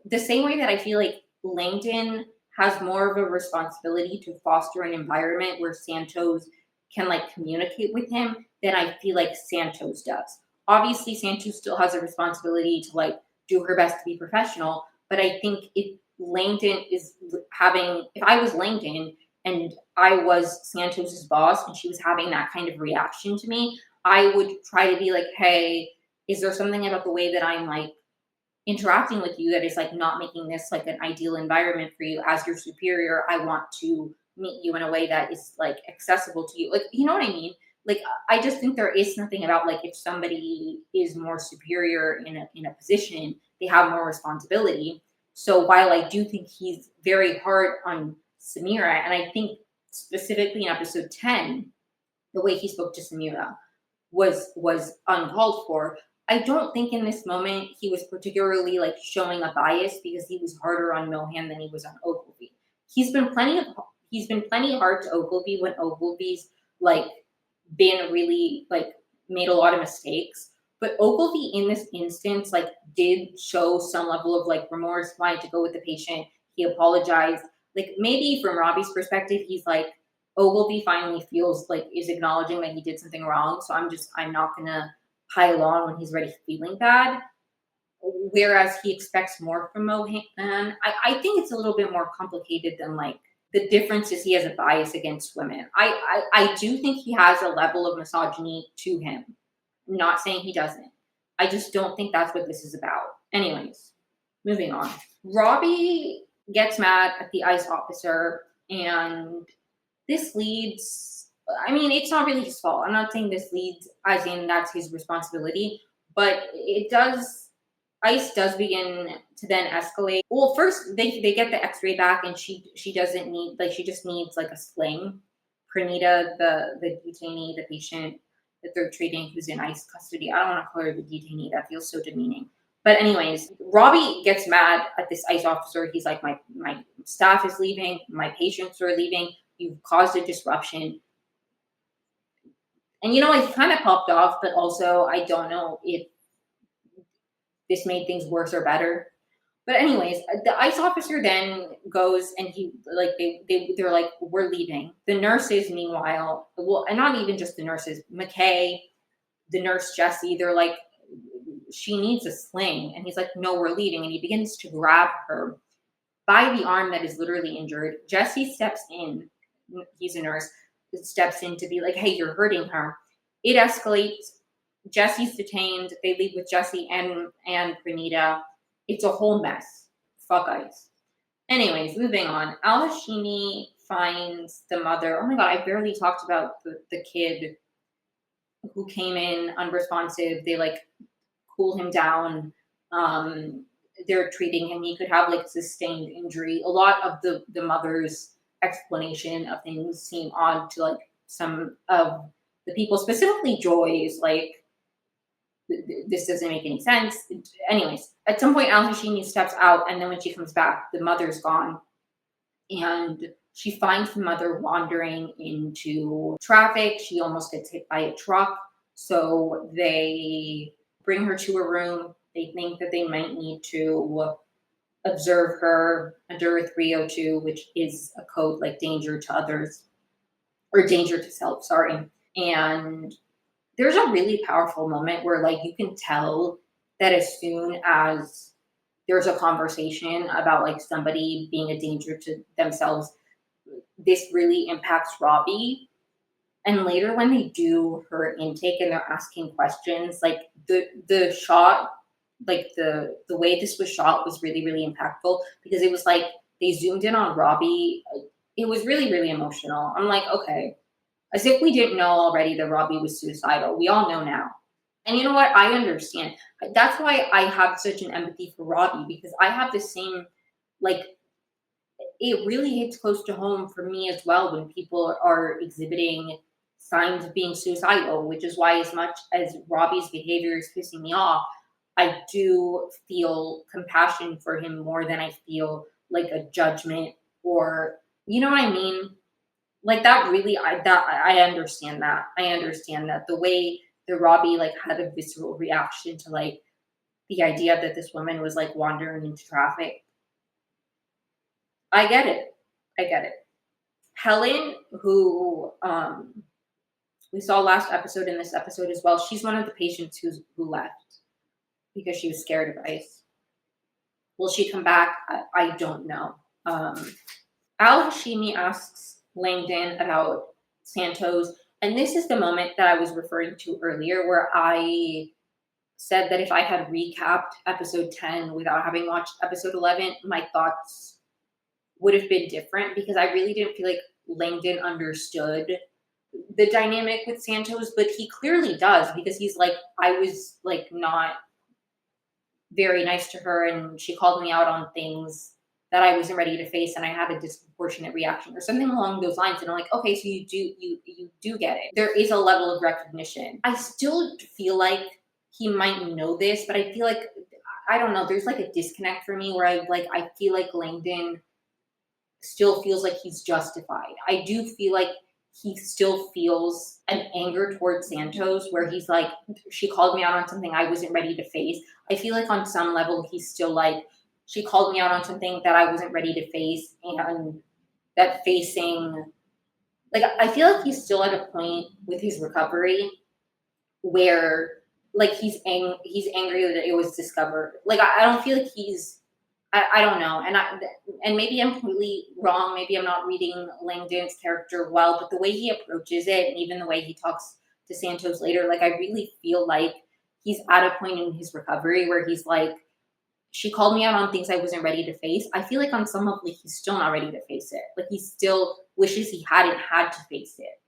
the same way that I feel like Langdon has more of a responsibility to foster an environment where Santos can like communicate with him than I feel like Santos does. Obviously, Santos still has a responsibility to like do her best to be professional, but I think if I was Langdon and I was Santos's boss and she was having that kind of reaction to me, I would try to be like, "Hey, is there something about the way that I'm like interacting with you that is like not making this like an ideal environment for you? As your superior, I want to meet you in a way that is like accessible to you." Like, you know what I mean? Like, I just think there is something about like if somebody is more superior in a position, they have more responsibility. So while I do think he's very hard on Samira, and I think specifically in episode 10, the way he spoke to Samira was uncalled for, I don't think in this moment he was particularly like showing a bias because he was harder on Mohan than he was on Ogilvy. He's been plenty of he's been plenty hard to Ogilvy when Ogilvy's like been really like made a lot of mistakes. But Ogilvy in this instance like did show some level of like remorse, wanted to go with the patient. He apologized. Like maybe from Robbie's perspective, he's like Ogilvy finally feels like is acknowledging that he did something wrong. So I'm not gonna pile on when he's already feeling bad. Whereas he expects more from Mohan. I think it's a little bit more complicated than like the difference is he has a bias against women. I do think he has a level of misogyny to him. I'm not saying he doesn't. I just don't think that's what this is about. Anyways, moving on. Robbie gets mad at the ICE officer, and this leads. I mean, it's not really his fault. I'm not saying this leads as in that's his responsibility, but it does. ICE does begin to then escalate. Well, first they get the X-ray back, and she doesn't need like she just needs like a sling. Pranita, the detainee, the patient that they're treating, who's in ICE custody. I don't want to call her the detainee. That feels so demeaning. But anyways, Robbie gets mad at this ICE officer. He's like, my staff is leaving, my patients are leaving. You've caused a disruption. And you know, he kind of popped off, but also I don't know if this made things worse or better. But anyways, the ICE officer then goes and he like they're like, we're leaving. The nurses, meanwhile, well, and not even just the nurses, McKay, the nurse Jessie, they're like, she needs a sling. And he's like, no, we're leaving. And he begins to grab her by the arm that is literally injured. Jessie steps in, he's a nurse, steps in to be like, hey, you're hurting her. It escalates. Jesse's detained. They leave with Jessie and Pranita. It's a whole mess. Fuck ICE. Anyways, moving on. Al Hashimi finds the mother. Oh my god, I barely talked about the kid who came in unresponsive. They like cool him down. They're treating him. He could have like sustained injury. A lot of the mother's explanation of things seem odd to like some of the people, specifically Joy's. Like, this doesn't make any sense. Anyways, at some point, Al Hashimi steps out, and then when she comes back, the mother's gone. And she finds the mother wandering into traffic. She almost gets hit by a truck. So they bring her to a room. They think that they might need to observe her under 302, which is a code like danger to others, or danger to self, sorry. And there's a really powerful moment where like you can tell that as soon as there's a conversation about like somebody being a danger to themselves, this really impacts Robbie. And later when they do her intake and they're asking questions, like the shot, like the way this was shot was really, really impactful because it was like they zoomed in on Robbie. It was really, really emotional. I'm like, okay. As if we didn't know already that Robbie was suicidal. We all know now. And you know what? I understand. That's why I have such an empathy for Robbie because I have the same, like, it really hits close to home for me as well when people are exhibiting signs of being suicidal, which is why, as much as Robbie's behavior is pissing me off, I do feel compassion for him more than I feel like a judgment or, you know what I mean? Like that really, I understand that. I understand that the way that Robbie like had a visceral reaction to like the idea that this woman was like wandering into traffic. I get it. I get it. Helen, who we saw last episode in this episode as well, she's one of the patients who left because she was scared of ICE. Will she come back? I don't know. Al Hashimi asks Langdon about Santos. And this is the moment that I was referring to earlier where I said that if I had recapped episode 10 without having watched episode 11, my thoughts would have been different because I really didn't feel like Langdon understood the dynamic with Santos, but he clearly does because he's like, I was like not very nice to her and she called me out on things that I wasn't ready to face and I had a disproportionate reaction or something along those lines. And I'm like, okay, so you do get it. There is a level of recognition. I still feel like he might know this, but I feel like I don't know. There's like a disconnect for me where I feel like Langdon still feels like he's justified. I do feel like he still feels an anger towards Santos where he's like, she called me out on something I wasn't ready to face. I feel like on some level he's still like, she called me out on something that I wasn't ready to face, and that facing, like, I feel like he's still at a point with his recovery where like he's angry that it was discovered. Like I don't feel like I don't know, and maybe I'm completely wrong. Maybe I'm not reading Langdon's character well, but the way he approaches it, and even the way he talks to Santos later, like I really feel like he's at a point in his recovery where he's like, she called me out on things I wasn't ready to face. I feel like on some level he's still not ready to face it. Like he still wishes he hadn't had to face it.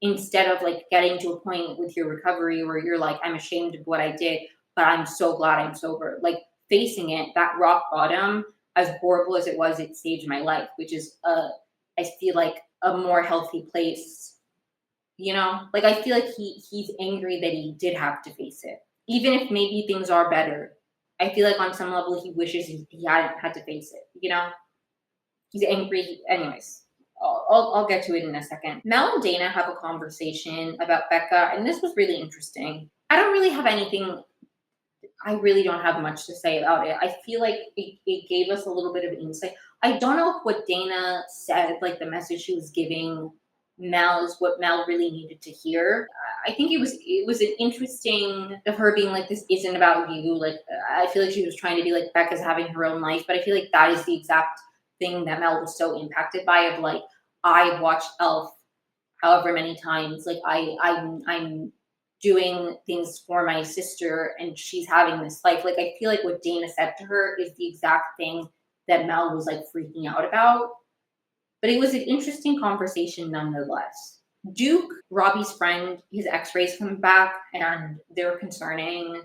Instead of like getting to a point with your recovery where you're like, I'm ashamed of what I did, but I'm so glad I'm sober. Like facing it, that rock bottom, as horrible as it was, it saved my life, which is I feel like a more healthy place. You know, like I feel like he's angry that he did have to face it, even if maybe things are better. I feel like on some level he wishes he hadn't had to face it. You know, he's angry. Anyways, I'll get to it in a second. Mel and Dana have a conversation about Becca, and this was really interesting. I don't really have anything. I really don't have much to say about it. I feel like it gave us a little bit of insight. I don't know if what Dana said, like the message she was giving Mel, is what Mel really needed to hear. I think it was an interesting of her being like, this isn't about you. Like I feel like she was trying to be like, Becca's having her own life, but I feel like that is the exact thing that Mel was so impacted by. Of like, I watched Elf however many times. Like I'm doing things for my sister, and she's having this life. Like I feel like what Dana said to her is the exact thing that Mel was like freaking out about. But it was an interesting conversation nonetheless. Duke, Robbie's friend, his x-rays come back and they're concerning.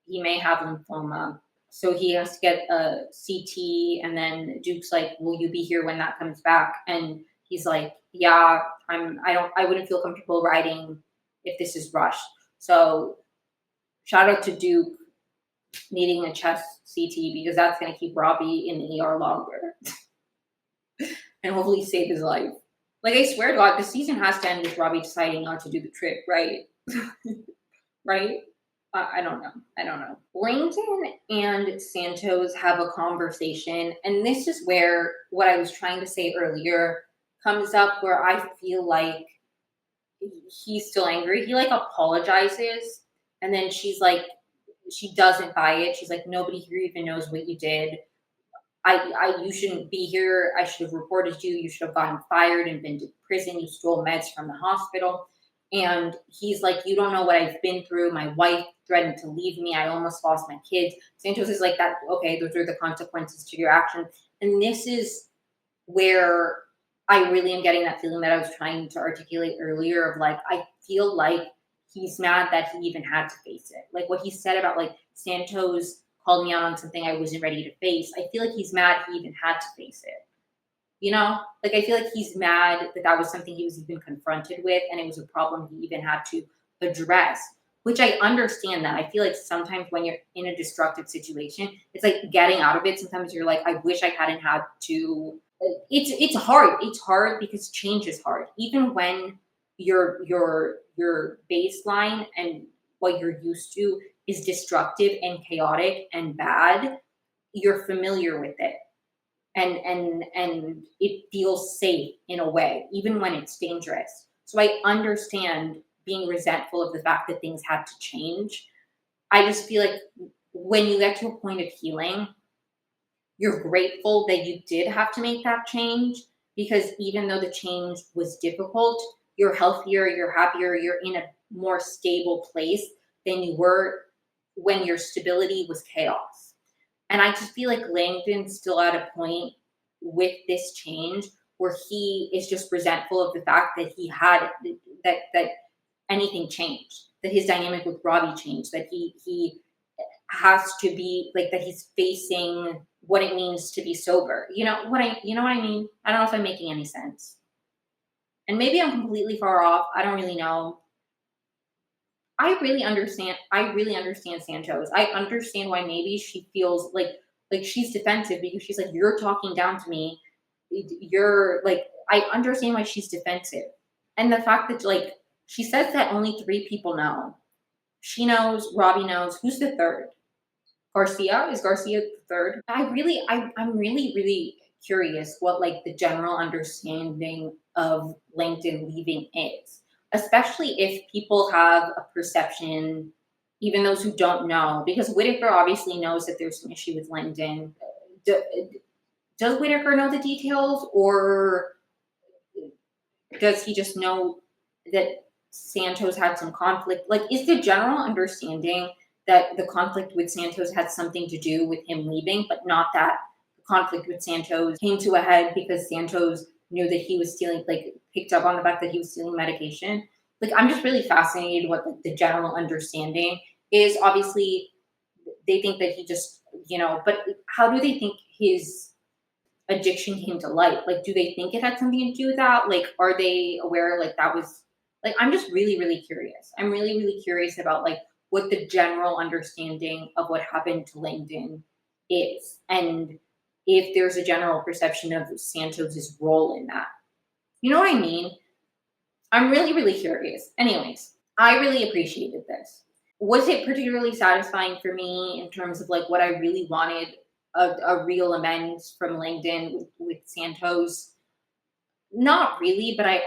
He may have lymphoma. So he has to get a CT, and then Duke's like, will you be here when that comes back? And he's like, yeah, I wouldn't feel comfortable riding if this is rushed. So shout out to Duke needing a chest CT because that's gonna keep Robbie in the ER longer. And hopefully save his life. Like I swear to God, the season has to end with Robbie deciding not to do the trip, right? Right? I don't know. I don't know. Langdon and Santos have a conversation, and this is where what I was trying to say earlier comes up, where I feel like he's still angry. He like apologizes, and then she's like, she doesn't buy it. She's like, nobody here even knows what you did. You shouldn't be here. I should have reported you. You should have gotten fired and been to prison. You stole meds from the hospital. And he's like, you don't know what I've been through. My wife threatened to leave me. I almost lost my kids. Santos is like, that, okay, those are the consequences to your actions. And this is where I really am getting that feeling that I was trying to articulate earlier of like, I feel like he's mad that he even had to face it. Like what he said about like Santos called me out on something I wasn't ready to face. I feel like he's mad he even had to face it. You know, like I feel like he's mad that that was something he was even confronted with, and it was a problem he even had to address. Which I understand that. I feel like sometimes when you're in a destructive situation, it's like getting out of it. Sometimes you're like, I wish I hadn't had to. It's hard. It's hard because change is hard. Even when your baseline and what you're used to is destructive and chaotic and bad, you're familiar with it, and it feels safe in a way, even when it's dangerous. So I understand being resentful of the fact that things had to change. I just feel like when you get to a point of healing, you're grateful that you did have to make that change, because even though the change was difficult, you're healthier, you're happier, you're in a more stable place than you were when your stability was chaos. And I just feel like Langdon's still at a point with this change where he is just resentful of the fact that he had that anything changed, that his dynamic with Robbie changed, that he has to be like that he's facing what it means to be sober. You know what I mean? I don't know if I'm making any sense. And maybe I'm completely far off. I don't really know. I really understand Santos. I understand why maybe she feels like she's defensive because she's like, you're talking down to me. You're like, I understand why she's defensive. And the fact that like she says that only three people know. She knows, Robbie knows. Who's the third? Garcia? Is Garcia the third? I'm really, really curious what like the general understanding of LinkedIn leaving is, especially if people have a perception, even those who don't know, because Whitaker obviously knows that there's an issue with LinkedIn. Do, does Whitaker know the details, or does he just know that Santos had some conflict? Like, is the general understanding that the conflict with Santos had something to do with him leaving, but not that the conflict with Santos came to a head because Santos knew that he was stealing, like, picked up on the fact that he was stealing medication? Like, I'm just really fascinated what the general understanding is. Obviously, they think that he just, but how do they think his addiction came to light? Like, do they think it had something to do with that? Like, are they aware like that was like I'm just really, really curious. I'm really, really curious about like what the general understanding of what happened to Langdon is. And if there's a general perception of Santos's role in that. You know what I mean? I'm really, really curious. Anyways, I really appreciated this. Was it particularly satisfying for me in terms of like what I really wanted, a real amends from Langdon with Santos? Not really, but I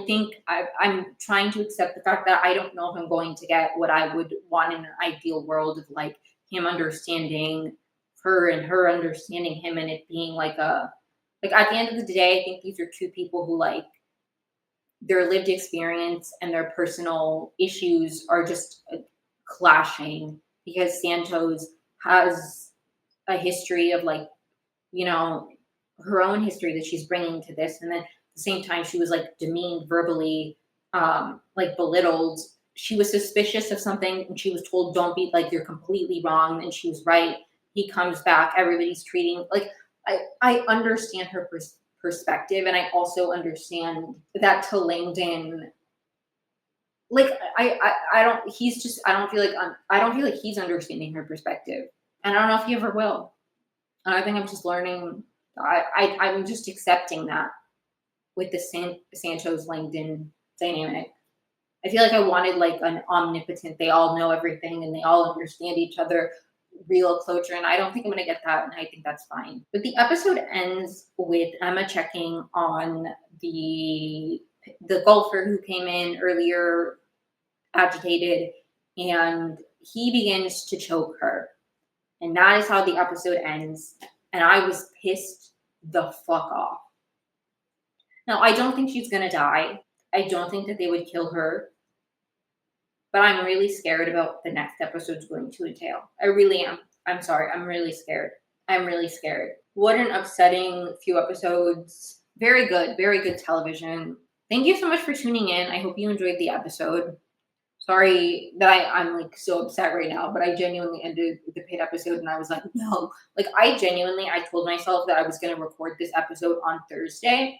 think I'm trying to accept the fact that I don't know if I'm going to get what I would want in an ideal world of like him understanding her and her understanding him, and it being like at the end of the day, I think these are two people who like their lived experience and their personal issues are just clashing because Santos has a history of like, you know, her own history that she's bringing to this. And then at the same time, she was like demeaned verbally, like belittled. She was suspicious of something and she was told, don't be like, you're completely wrong. And she was right. He comes back. Everybody's treating like, I understand her perspective. And I also understand that to Langdon, like I don't he's just I don't feel like he's understanding her perspective, and I don't know if he ever will. And I think I'm just learning. I'm just accepting that with the Santos Langdon dynamic. I feel like I wanted like an omnipotent, they all know everything and they all understand each other, real closure, and I don't think I'm gonna get that, and I think that's fine. But the episode ends with Emma checking on the golfer who came in earlier agitated, and he begins to choke her. And that is how the episode ends. And I was pissed the fuck off. Now, I don't think she's going to die. I don't think that they would kill her. But I'm really scared about the next episode's going to entail. I really am. I'm sorry. I'm really scared. I'm really scared. What an upsetting few episodes. Very good television. Thank you so much for tuning in. I hope you enjoyed the episode. Sorry that I'm like so upset right now, but I genuinely ended the Pitt episode and I was like, no. Like I told myself that I was gonna record this episode on Thursday,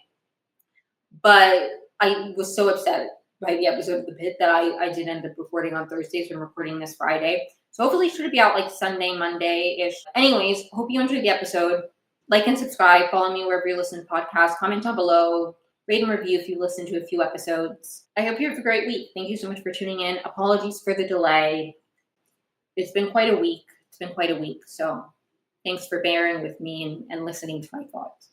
but I was so upset by the episode of the Pitt that I did end up recording on Thursday, so I'm recording this Friday. So hopefully it should be out like Sunday, Monday-ish. Anyways, hope you enjoyed the episode. Like and subscribe, follow me wherever you listen to podcasts, comment down below. Rate and review if you listened to a few episodes. I hope you have a great week. Thank you so much for tuning in. Apologies for the delay. It's been quite a week. So thanks for bearing with me and listening to my thoughts.